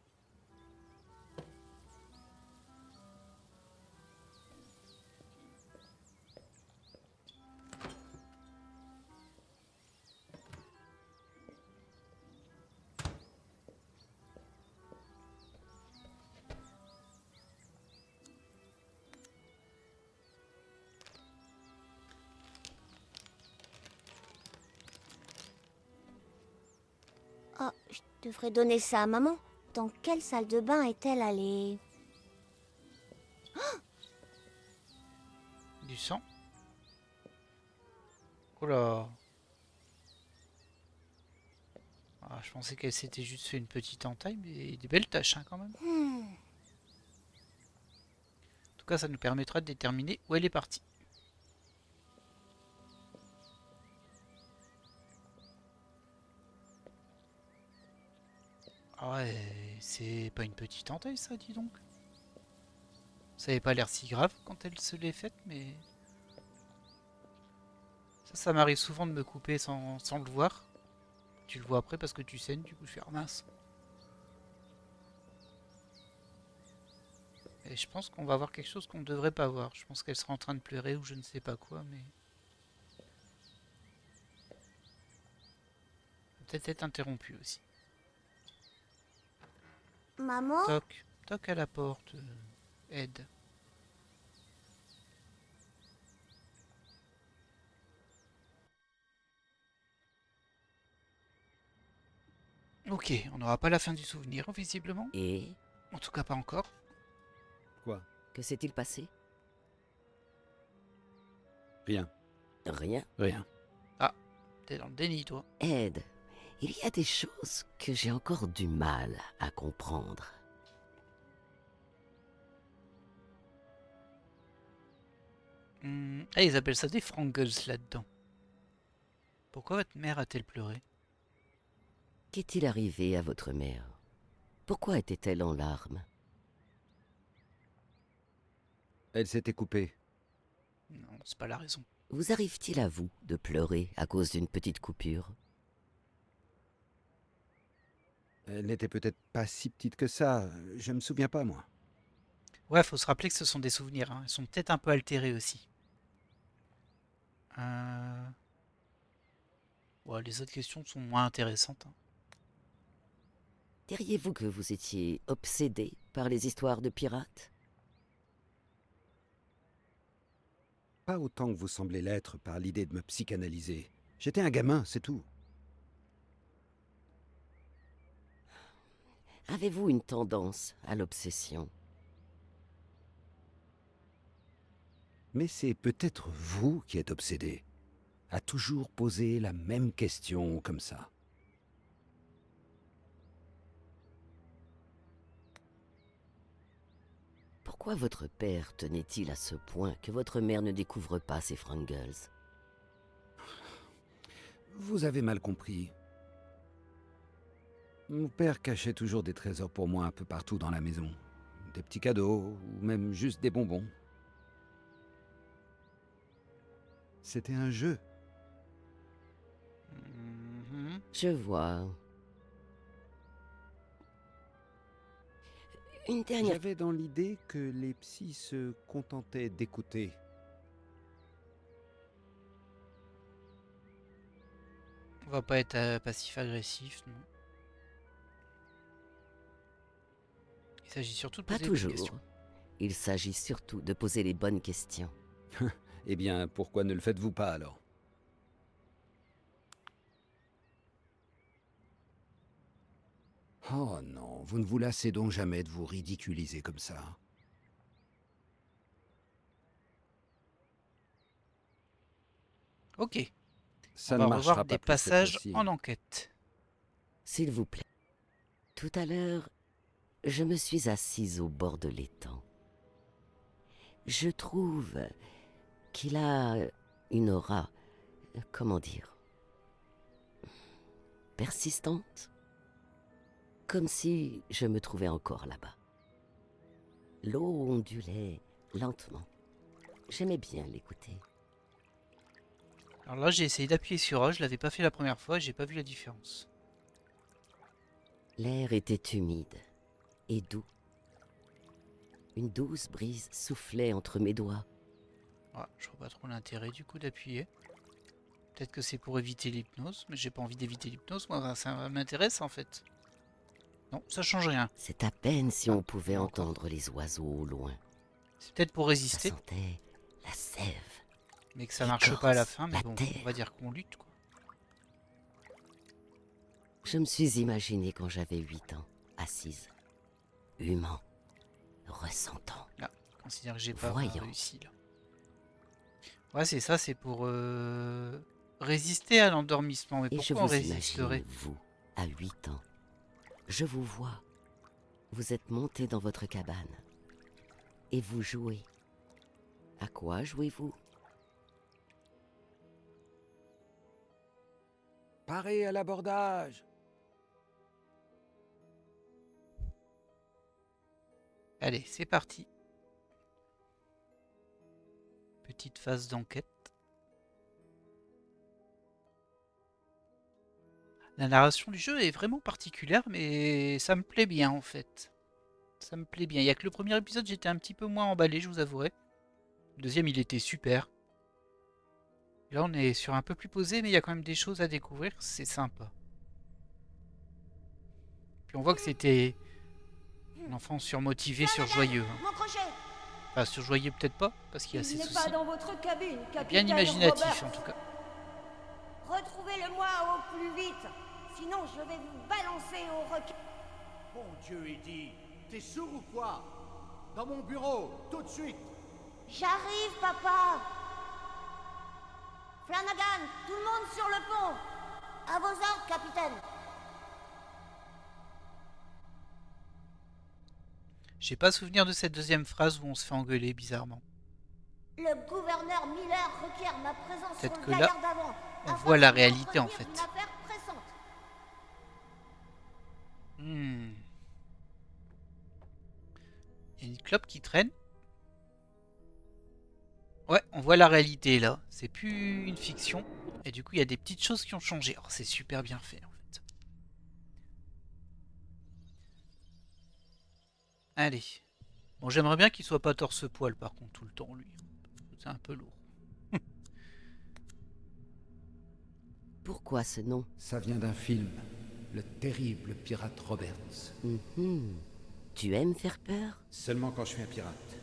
Oh, je devrais donner ça à maman. Dans quelle salle de bain est-elle allée? Du sang. Oh là. Ah, je pensais qu'elle s'était juste fait une petite entaille, mais des belles taches hein, quand même. En tout cas, ça nous permettra de déterminer où elle est partie. Ah ouais, c'est pas une petite entaille ça, dis donc. Ça avait pas l'air si grave quand elle se l'est faite, mais... Ça m'arrive souvent de me couper sans le voir. Tu le vois après parce que tu saignes, du coup je fais ah, mince. Et je pense qu'on va voir quelque chose qu'on ne devrait pas voir. Je pense qu'elle sera en train de pleurer ou je ne sais pas quoi, mais... Peut-être être interrompue aussi. Maman? Toc, toc à la porte. Aide. Ok, on n'aura pas la fin du souvenir, visiblement. Et En tout cas, pas encore. Quoi? que s'est-il passé? Rien. Rien. Rien. T'es dans le déni, toi. Ed, il y a des choses que j'ai encore du mal à comprendre. Ah, ils appellent ça des frangles là-dedans. Pourquoi votre mère a-t-elle pleuré? Qu'est-il arrivé à votre mère? Pourquoi était-elle en larmes? Elle s'était coupée. Non, c'est pas la raison. Vous arrive-t-il à vous de pleurer à cause d'une petite coupure? Elle n'était peut-être pas si petite que ça. Je me souviens pas, moi. Ouais, faut se rappeler que ce sont des souvenirs. Hein. Ils sont peut-être un peu altérés aussi. Ouais, les autres questions sont moins intéressantes. Hein. Diriez-vous que vous étiez obsédé par les histoires de pirates? Pas autant que vous semblez l'être par l'idée de me psychanalyser. J'étais un gamin, c'est tout. Avez-vous une tendance à l'obsession? Mais c'est peut-être vous qui êtes obsédé. À toujours poser la même question comme ça. Pourquoi votre père tenait-il à ce point que votre mère ne découvre pas ses frangles? Vous avez mal compris. Mon père cachait toujours des trésors pour moi un peu partout dans la maison. Des petits cadeaux, ou même juste des bonbons. C'était un jeu. Mhm. Je vois. Une dernière... J'avais dans l'idée que les psys se contentaient d'écouter. On va pas être passif-agressif, non. Il s'agit surtout de Pas poser des bonnes toujours. questions. Il s'agit surtout de poser les bonnes questions. Eh bien, pourquoi ne le faites-vous pas alors? Oh non, vous ne vous lassez donc jamais de vous ridiculiser comme ça. Ok, Ça on ne va marchera revoir pas des plus cette passages fois-ci. en enquête. S'il vous plaît. Tout à l'heure, je me suis assise au bord de l'étang. Je trouve qu'il a une aura, comment dire, persistante. Comme si je me trouvais encore là-bas. L'eau ondulait lentement. J'aimais bien l'écouter. Alors là, j'ai essayé d'appuyer sur A, je l'avais pas fait la première fois, j'ai pas vu la différence. L'air était humide et doux. Une douce brise soufflait entre mes doigts. Ouais, je vois pas trop l'intérêt du coup d'appuyer. Peut-être que c'est pour éviter l'hypnose, mais j'ai pas envie d'éviter l'hypnose, moi ça m'intéresse en fait. Non, ça change rien. C'est à peine si on pouvait et encore. entendre les oiseaux au loin. C'est peut-être pour Ça résister, sentait la sève. mais que ça marche pas à la fin, mais la bon, terre. on va dire qu'on lutte quoi. Je me suis imaginée quand j'avais 8 ans, assise, humant, ressentant. Là, je considère que j'ai pas Voyons. réussi là. Ouais, c'est ça, c'est pour résister à l'endormissement. Mais Et je pourquoi on vous résisterait? imagine, vous, à 8 ans. Je vous vois. Vous êtes monté dans votre cabane. Et vous jouez. À quoi jouez-vous? Parez à l'abordage! Allez, c'est parti. Petite phase d'enquête. La narration du jeu est vraiment particulière, mais ça me plaît bien en fait. Ça me plaît bien. Il y a que le premier épisode, j'étais un petit peu moins emballé, je vous avouerai. Le deuxième, il était super. Là, on est sur un peu plus posé, mais il y a quand même des choses à découvrir, c'est sympa. Puis on voit que c'était un enfant surmotivé, surjoyeux. Hein. Mon crochet. Enfin, surjoyeux peut-être pas, parce qu'il y a ses Il n'est soucis. pas dans votre cabine, Bien capitaine imaginatif Roberts. en tout cas. Retrouvez-le-moi au plus vite. Sinon, je vais vous balancer au requin. Bon Dieu, Eddie, t'es sourd ou quoi? Dans mon bureau, tout de suite. J'arrive, papa. Flanagan, tout le monde sur le pont. À vos ordres, capitaine. J'ai pas souvenir de cette deuxième phrase où on se fait engueuler bizarrement. Le gouverneur Miller requiert ma présence sur Peut-être le que là, gaillard d'avant. on afin voit la de réalité, en m'entretenir fait. d'une affaire pressante. Il y a une clope qui traîne. Ouais, on voit la réalité là. C'est plus une fiction. Et du coup, il y a des petites choses qui ont changé. Alors, c'est super bien fait en fait. Allez. Bon, j'aimerais bien qu'il soit pas torse-poil par contre tout le temps, lui. C'est un peu lourd. Pourquoi ce nom? Ça vient d'un film, Le terrible pirate Roberts. Mhm. Tu aimes faire peur? Seulement quand je suis un pirate.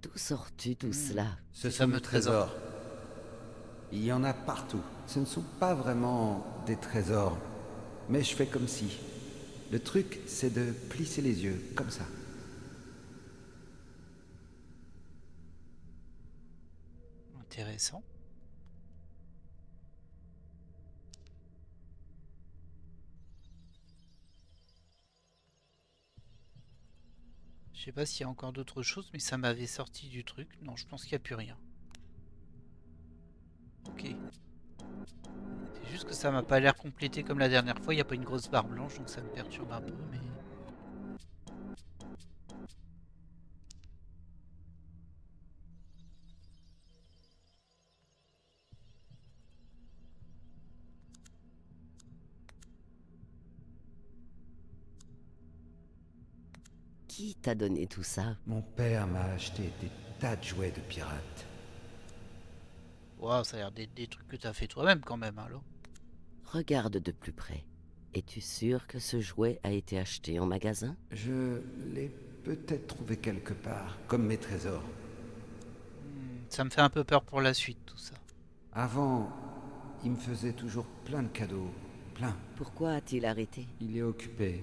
D'où sors-tu tout cela? Ce Les sont fameux mes trésors. Il y en a partout. Ce ne sont pas vraiment des trésors, mais je fais comme si. Le truc, c'est de plisser les yeux, comme ça. Intéressant. Je sais pas s'il y a encore d'autres choses, mais ça m'avait sorti du truc. Non, je pense qu'il n'y a plus rien. Ok. C'est juste que ça m'a pas l'air complété comme la dernière fois. Il n'y a pas une grosse barre blanche, donc ça me perturbe un peu. Mais Qui t'a donné tout ça? Mon père m'a acheté des tas de jouets de pirates. wow, ça a l'air d'être des trucs que t'as fait toi-même quand même, alors. Regarde de plus près. Es-tu sûr que ce jouet a été acheté en magasin? Je l'ai peut-être trouvé quelque part, comme mes trésors. Ça me fait un peu peur pour la suite, tout ça. Avant, il me faisait toujours plein de cadeaux. Plein. Pourquoi a-t-il arrêté? Il est occupé.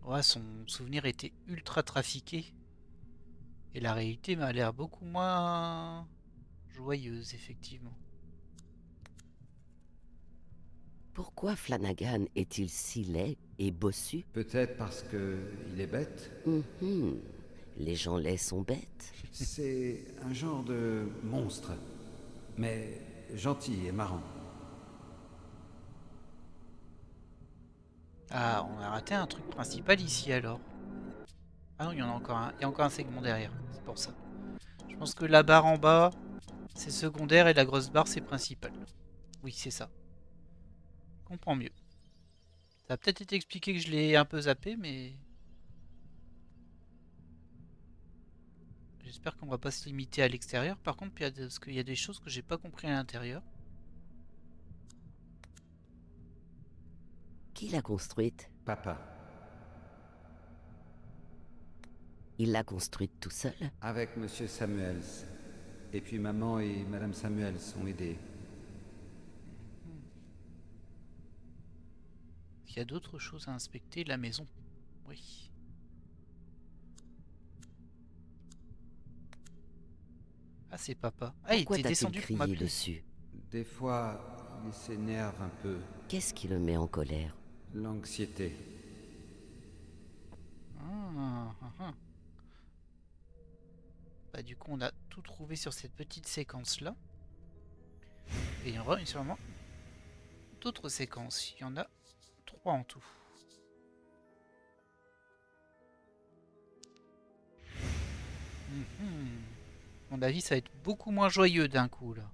Ouais, son souvenir était ultra trafiqué. Et la réalité m'a l'air beaucoup moins joyeuse, effectivement. Pourquoi Flanagan est-il si laid et bossu? Peut-être parce que il est bête. Mhm. Les gens laids sont bêtes. C'est un genre de monstre, mais gentil et marrant. Ah, on a raté un truc principal ici alors. Ah non, il y en a encore un. Il y a encore un segment derrière. C'est pour ça. Je pense que la barre en bas, c'est secondaire et la grosse barre, c'est principal. Oui, c'est ça. Je comprends mieux. Ça a peut-être été expliqué que je l'ai un peu zappé, mais j'espère qu'on va pas se limiter à l'extérieur. Par contre, parce qu'il y a des choses que j'ai pas compris à l'intérieur. Qui l'a construite? Papa, Il l'a construite tout seul? avec Monsieur Samuels. Et puis maman et Madame Samuels ont aidé. Il y a d'autres choses à inspecter. La maison. Oui. Ah, c'est papa. Ah, il Pourquoi était t'a-t-il descendu pour crié m'appeler. dessus? Des fois, il s'énerve un peu. Qu'est-ce qui le met en colère? L'anxiété. Ah. Bah, du coup, on a tout trouvé sur cette petite séquence-là. Et il y aura sûrement d'autres séquences. Il y en a 3 en tout. Mhm. À mon avis, ça va être beaucoup moins joyeux d'un coup, là.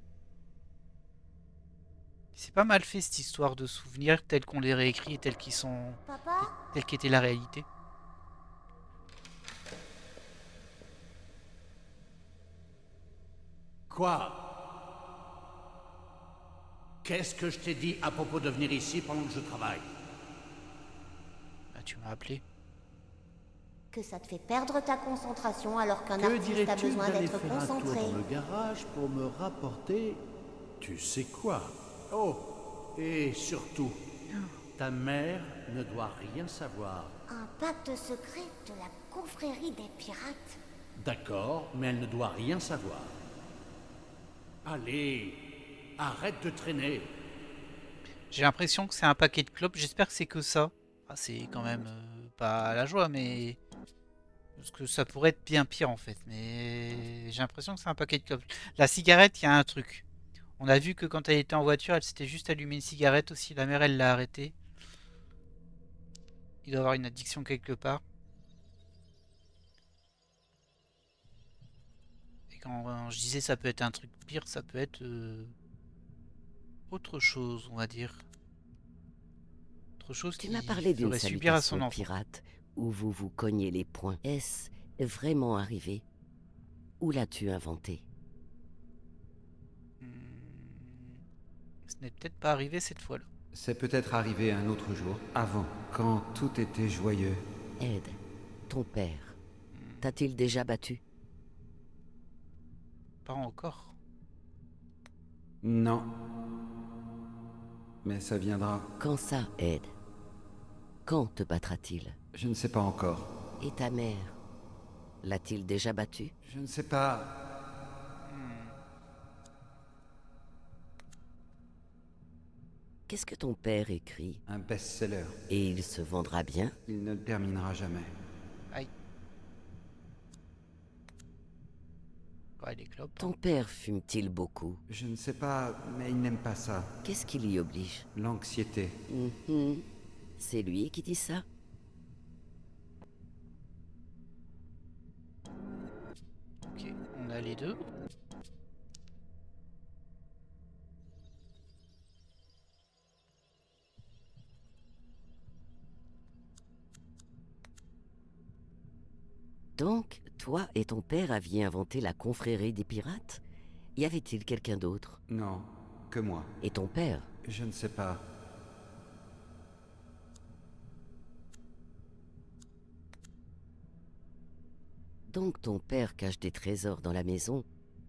C'est pas mal fait, cette histoire de souvenirs tels qu'on les réécrit et tels qu'ils sont... Papa? tels qu'était la réalité. Quoi? Qu'est-ce que je t'ai dit à propos de venir ici pendant que je travaille? Bah, tu m'as appelé. Que ça te fait perdre ta concentration alors qu'un Que artiste a dirais-tu besoin d'aller d'être faire un tour concentré. dans le garage pour me rapporter... Tu sais quoi? Oh, et surtout, ta mère ne doit rien savoir. Un pacte secret de la confrérie des pirates. D'accord, mais elle ne doit rien savoir. Allez, arrête de traîner. J'ai l'impression que c'est un paquet de clopes. J'espère que c'est que ça. Ah, c'est quand même pas la joie, mais... Parce que ça pourrait être bien pire en fait. Mais j'ai l'impression que c'est un paquet de clopes. La cigarette, il y a un truc. On a vu que quand elle était en voiture, elle s'était juste allumée une cigarette aussi. La mère, elle l'a arrêtée. Il doit avoir une addiction quelque part. Et quand je disais ça peut être un truc pire, ça peut être autre chose, on va dire. Autre chose Tu qui m'as parlé d'une ferait subir à son salutation enfant. pirate où vous vous cognez les poings. Est-ce vraiment arrivé? Où l'as-tu inventé? Hmm, ce n'est peut-être pas arrivé cette fois-là. C'est peut-être arrivé un autre jour, avant, quand tout était joyeux. Ed, ton père, t'a-t-il déjà battu? Pas encore. Non. Mais ça viendra. Quand ça, Ed? Quand te battra-t-il? Je ne sais pas encore. Et ta mère? L'a-t-il déjà battu? Je ne sais pas. Qu'est-ce que ton père écrit? Un best-seller. Et il se vendra bien? Il ne le terminera jamais. Aïe. Ouais, les clopes. Ton père fume-t-il beaucoup? Je ne sais pas, mais il n'aime pas ça. Qu'est-ce qui l'y oblige? L'anxiété. Mhm. C'est lui qui dit ça? Ok, on a les deux. Donc, toi et ton père aviez inventé la confrérie des pirates? Y avait-il quelqu'un d'autre? Non, que moi. Et ton père? Je ne sais pas. Donc ton père cache des trésors dans la maison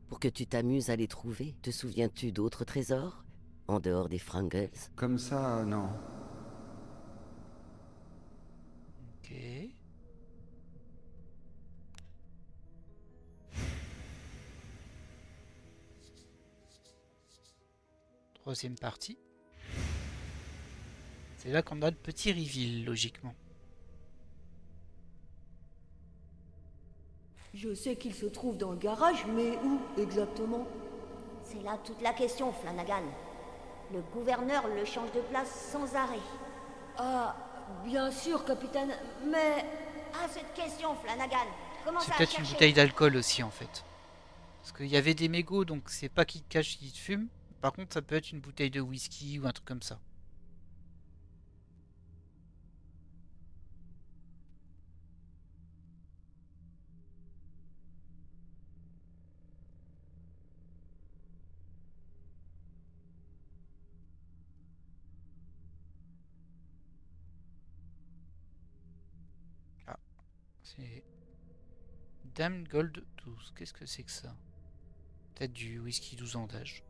pour que tu t'amuses à les trouver? Te souviens-tu d'autres trésors? En dehors des Frangles? Comme ça, non. Ok. troisième partie. C'est là qu'on a le petit reveal, logiquement. Je sais qu'il se trouve dans le garage, mais où exactement? C'est là toute la question, Flanagan. Le gouverneur le change de place sans arrêt. Ah, bien sûr, capitaine, mais... Ah, cette question, Flanagan. Comment C'est ça a peut-être une cherché? bouteille d'alcool aussi, en fait. Parce qu'il y avait des mégots, donc c'est pas qu'ils cachent qu'ils fument. Par contre, ça peut être une bouteille de whisky ou un truc comme ça. Ah, c'est Dame Gold 12. Qu'est-ce que c'est que ça? Peut-être du whisky 12 ans d'âge.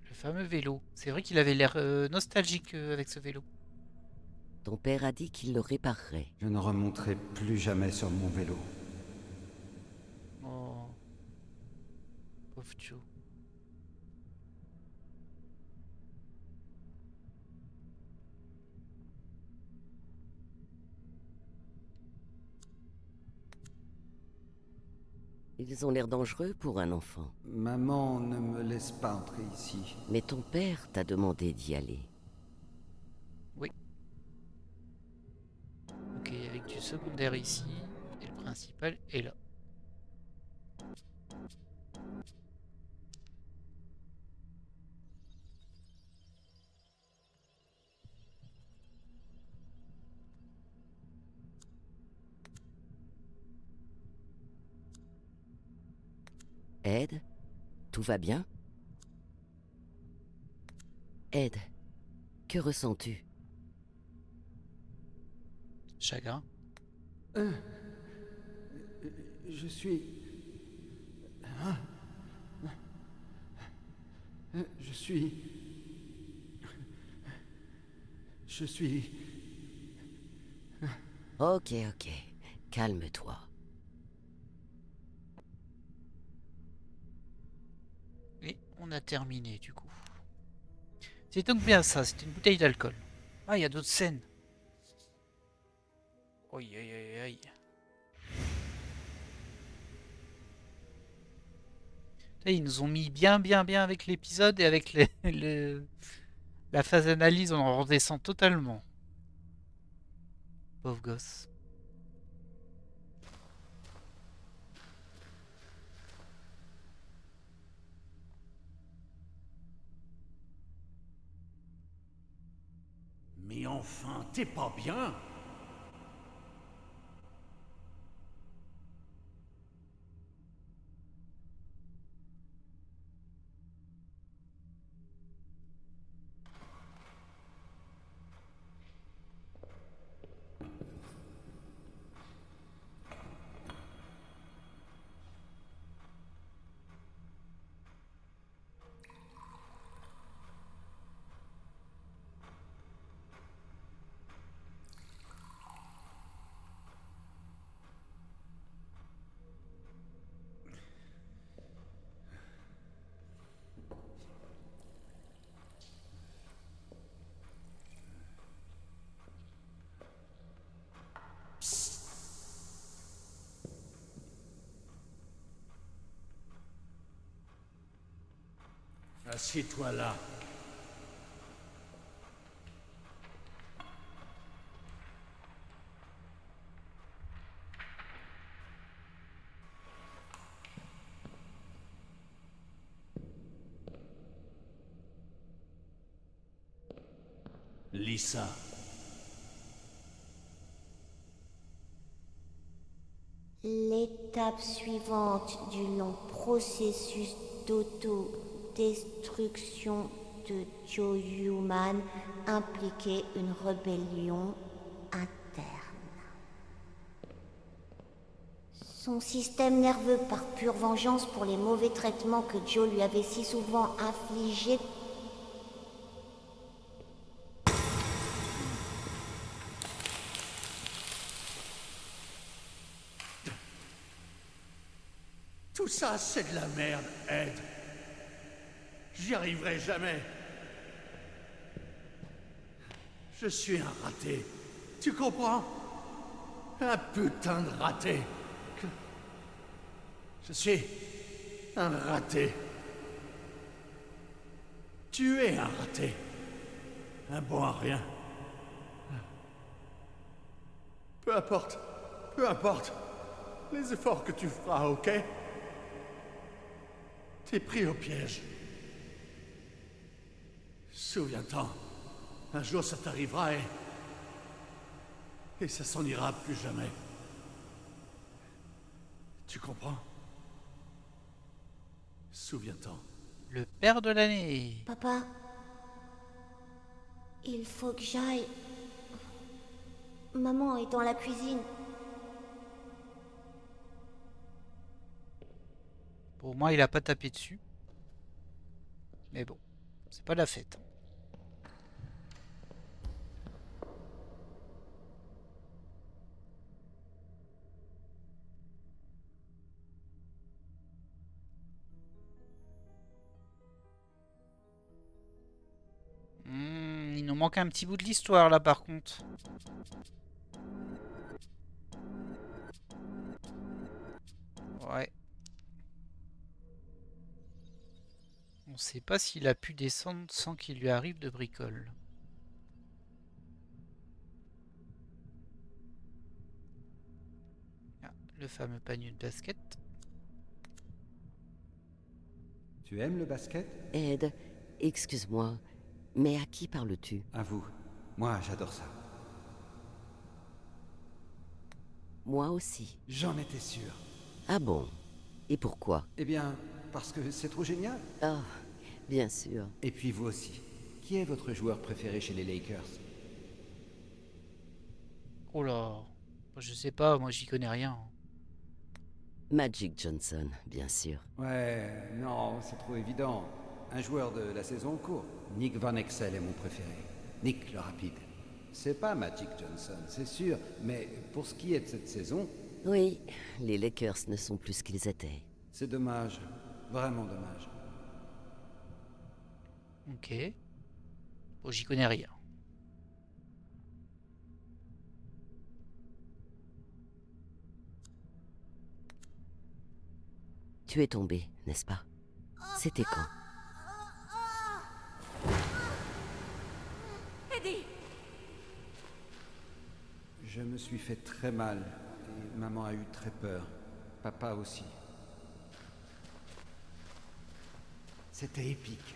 Le fameux vélo. C'est vrai qu'il avait l'air nostalgique avec ce vélo. Ton père a dit qu'il le réparerait. Je ne remonterai plus jamais sur mon vélo. Oh. Pauvre Joe. Ils ont l'air dangereux pour un enfant. Maman ne me laisse pas entrer ici. Mais ton père t'a demandé d'y aller. Oui. Ok, avec du secondaire ici. Et le principal est là. Ed, tout va bien? Ed, que ressens-tu? Chagrin. Je suis... Hein? Je suis... Je suis... Ok, calme-toi. Et on a terminé du coup. C'est donc bien ça, c'est une bouteille d'alcool. Ah, il y a d'autres scènes. Aïe aïe aïe aïe. Là, ils nous ont mis bien avec l'épisode et avec la phase d'analyse, on en redescend totalement. Pauvre gosse. Mais enfin, t'es pas bien? Assieds-toi là. Lisa. L'étape suivante du long processus d'autodestruction de Joe Human impliquait une rébellion interne. Son système nerveux, par pure vengeance pour les mauvais traitements que Joe lui avait si souvent infligés, Tout ça, c'est de la merde, Ed. J'y arriverai jamais. Je suis un raté. Tu comprends? Un putain de raté. Je suis un raté. Tu es un raté. Un bon à rien. Peu importe. Peu importe. Les efforts que tu feras, ok? T'es pris au piège. Souviens-t'en. Un jour, ça t'arrivera et ça s'en ira plus jamais. Tu comprends? Souviens-t'en. Le père de l'année. Papa, il faut que j'aille. Maman est dans la cuisine. Pour moi, il a pas tapé dessus. Mais bon, c'est pas la fête. Il nous manque un petit bout de l'histoire là par contre. Ouais. On sait pas s'il a pu descendre sans qu'il lui arrive de bricole. Ah, le fameux panier de basket. Tu aimes le basket? Ed, excuse-moi, mais à qui parles-tu? À vous. Moi, j'adore ça. Moi aussi. J'en étais sûr. Ah bon? Et pourquoi? Eh bien, parce que c'est trop génial. Ah, bien sûr. Et puis vous aussi. Qui est votre joueur préféré chez les Lakers? Oh là, je sais pas, moi j'y connais rien. Magic Johnson, bien sûr. Ouais, non, c'est trop évident. Un joueur de la saison en cours. Nick Van Exel est mon préféré. Nick le rapide. C'est pas Magic Johnson, c'est sûr, mais pour ce qui est de cette saison, Oui, les Lakers ne sont plus ce qu'ils étaient. c'est dommage. Vraiment dommage. Ok. Bon, j'y connais rien. Tu es tombé, n'est-ce pas? C'était quand? Eddie! Je me suis fait très mal. Et maman a eu très peur. Papa aussi. C'était épique.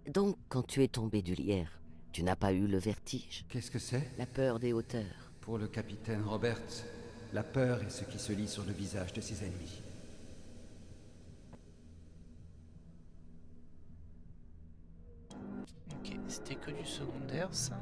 Donc, quand tu es tombé du lierre, tu n'as pas eu le vertige? Qu'est-ce que c'est? La peur des hauteurs? Pour le capitaine Roberts, la peur est ce qui se lit sur le visage de ses ennemis. Ok, c'était que du secondaire ça.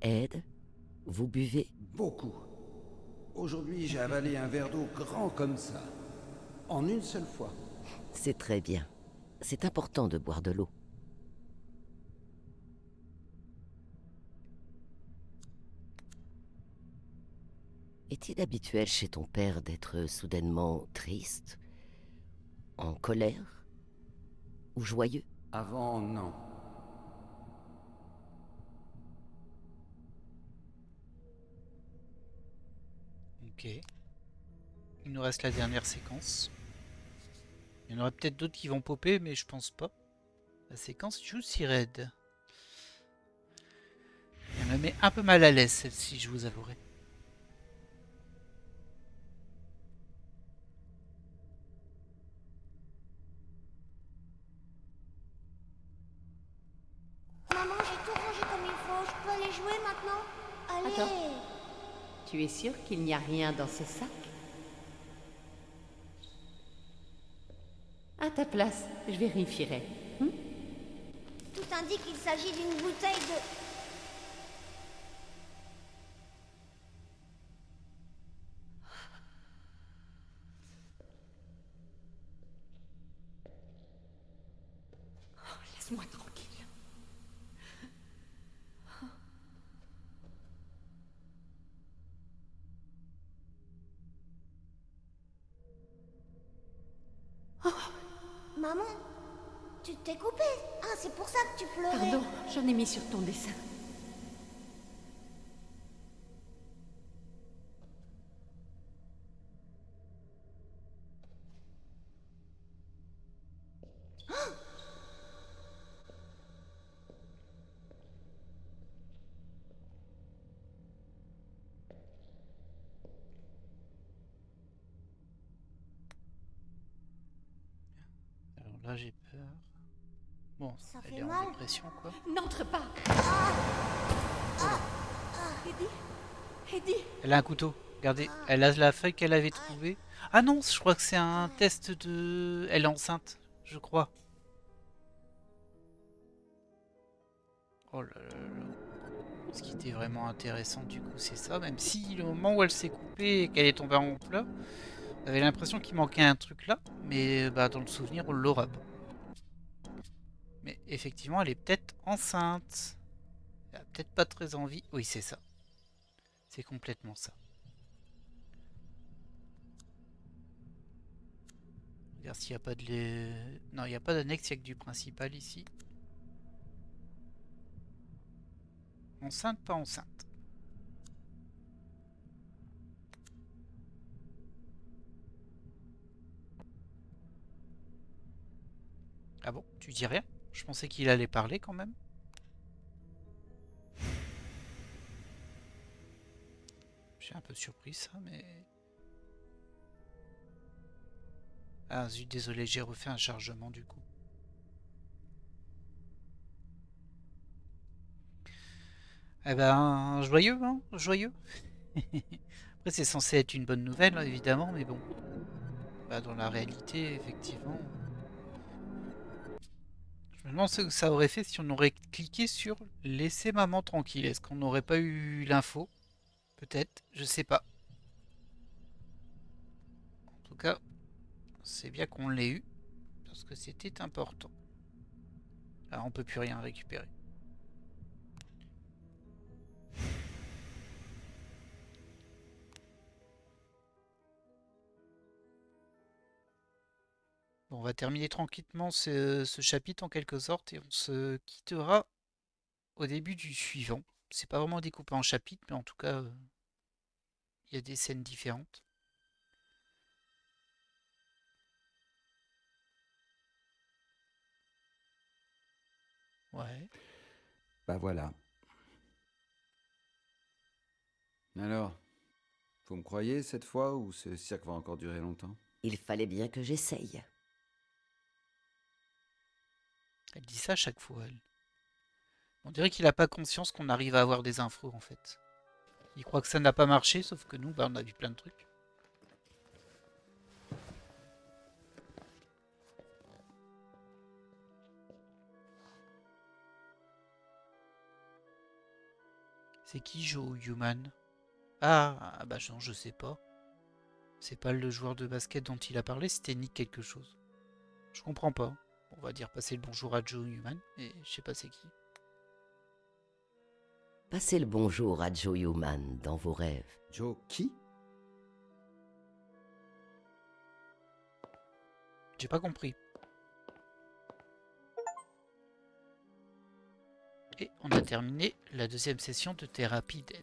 Ed, vous buvez? Beaucoup. Aujourd'hui, j'ai avalé un verre d'eau grand comme ça. En une seule fois. C'est très bien. C'est important de boire de l'eau. Est-il habituel chez ton père d'être soudainement triste, en colère ou joyeux? Avant, non. Ok. Il nous reste la dernière séquence. Il y en aurait peut-être d'autres qui vont popper, mais je pense pas. La séquence Juicy Red. Elle me met un peu mal à l'aise celle-ci, je vous avouerai. Tu es sûr qu'il n'y a rien dans ce sac? À ta place, je vérifierai. Tout indique qu'il s'agit d'une bouteille de... Laisse-moi tranquille. Maman, tu t'es coupée. Ah, c'est pour ça que tu pleurais. Pardon, j'en ai mis sur ton dessin. Alors là, j'ai peur. Bon, Ça elle fait est en mal. dépression, quoi. N'entre pas. Eddie, Elle a un couteau. Regardez, elle a la feuille qu'elle avait trouvée. Ah non, je crois que c'est un test de... Elle est enceinte, je crois. Oh là là là. Ce qui était vraiment intéressant, du coup, c'est ça. Même si le moment où elle s'est coupée et qu'elle est tombée en plat, on avait l'impression qu'il manquait un truc là. Mais bah, dans le souvenir, on l'aura pas. Mais effectivement, elle est peut-être enceinte. Elle a peut-être pas très envie. Oui, c'est ça. C'est complètement ça. Regarde s'il n'y a pas de... Non, il n'y a pas d'annexe, il n'y a que du principal ici. Enceinte, pas enceinte. Ah bon, tu dis rien? Je pensais qu'il allait parler quand même. Je suis un peu surpris ça, mais... Ah zut, désolé, j'ai refait un chargement du coup. Eh ben, joyeux, hein? Joyeux. Après, c'est censé être une bonne nouvelle, hein, évidemment, mais bon. Bah, dans la réalité, effectivement... Je me demande ce que ça aurait fait si on aurait cliqué sur laisser maman tranquille. Est-ce qu'on n'aurait pas eu l'info? Peut-être, je sais pas. En tout cas, c'est bien qu'on l'ait eu, parce que c'était important. Là, on peut plus rien récupérer. Bon, on va terminer tranquillement ce chapitre en quelque sorte, et on se quittera au début du suivant. C'est pas vraiment découpé en chapitres, mais en tout cas, il y a des scènes différentes. Ouais. Bah voilà. Alors, vous me croyez cette fois ou ce cirque va encore durer longtemps? Il fallait bien que j'essaye. Elle dit ça à chaque fois, elle. On dirait qu'il a pas conscience qu'on arrive à avoir des infos, en fait. Il croit que ça n'a pas marché, sauf que nous, bah, on a vu plein de trucs. C'est qui Joe Human? Ah, bah non, je sais pas. C'est pas le joueur de basket dont il a parlé, c'était Nick quelque chose. Je comprends pas. On va dire passer le bonjour à Joe Human, et je sais pas c'est qui. Passez le bonjour à Joe Human dans vos rêves. Joe qui? J'ai pas compris. Et on a terminé la deuxième session de thérapie d'aide.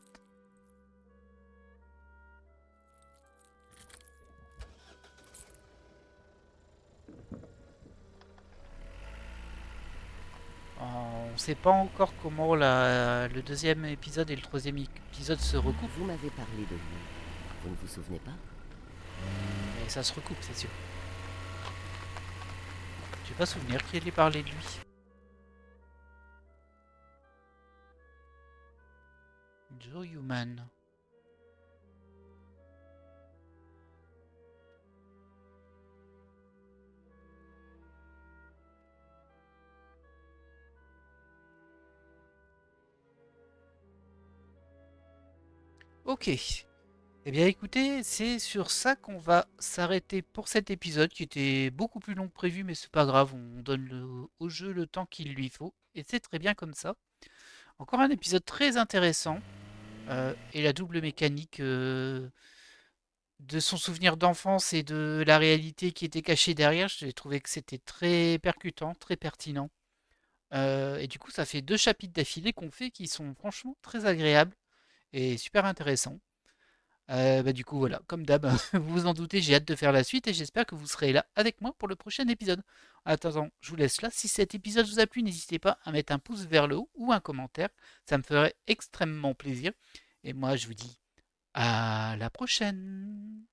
On sait pas encore comment le deuxième épisode et le troisième épisode se recoupent. Vous m'avez parlé de lui. Vous ne vous souvenez pas? Mais ça se recoupe, c'est sûr. J'ai pas souvenir qu'il ait parlé de lui. Joe Human. Ok. Eh bien écoutez, c'est sur ça qu'on va s'arrêter pour cet épisode qui était beaucoup plus long que prévu, mais c'est pas grave, on donne au jeu le temps qu'il lui faut, et c'est très bien comme ça. Encore un épisode très intéressant, et la double mécanique de son souvenir d'enfance et de la réalité qui était cachée derrière, j'ai trouvé que c'était très percutant, très pertinent. Et du coup, ça fait 2 chapitres d'affilée qu'on fait qui sont franchement très agréables et super intéressants. Bah, du coup, voilà, comme d'hab, vous vous en doutez, j'ai hâte de faire la suite et j'espère que vous serez là avec moi pour le prochain épisode. En attendant, je vous laisse là. Si cet épisode vous a plu, n'hésitez pas à mettre un pouce vers le haut ou un commentaire. Ça me ferait extrêmement plaisir. Et moi, je vous dis à la prochaine.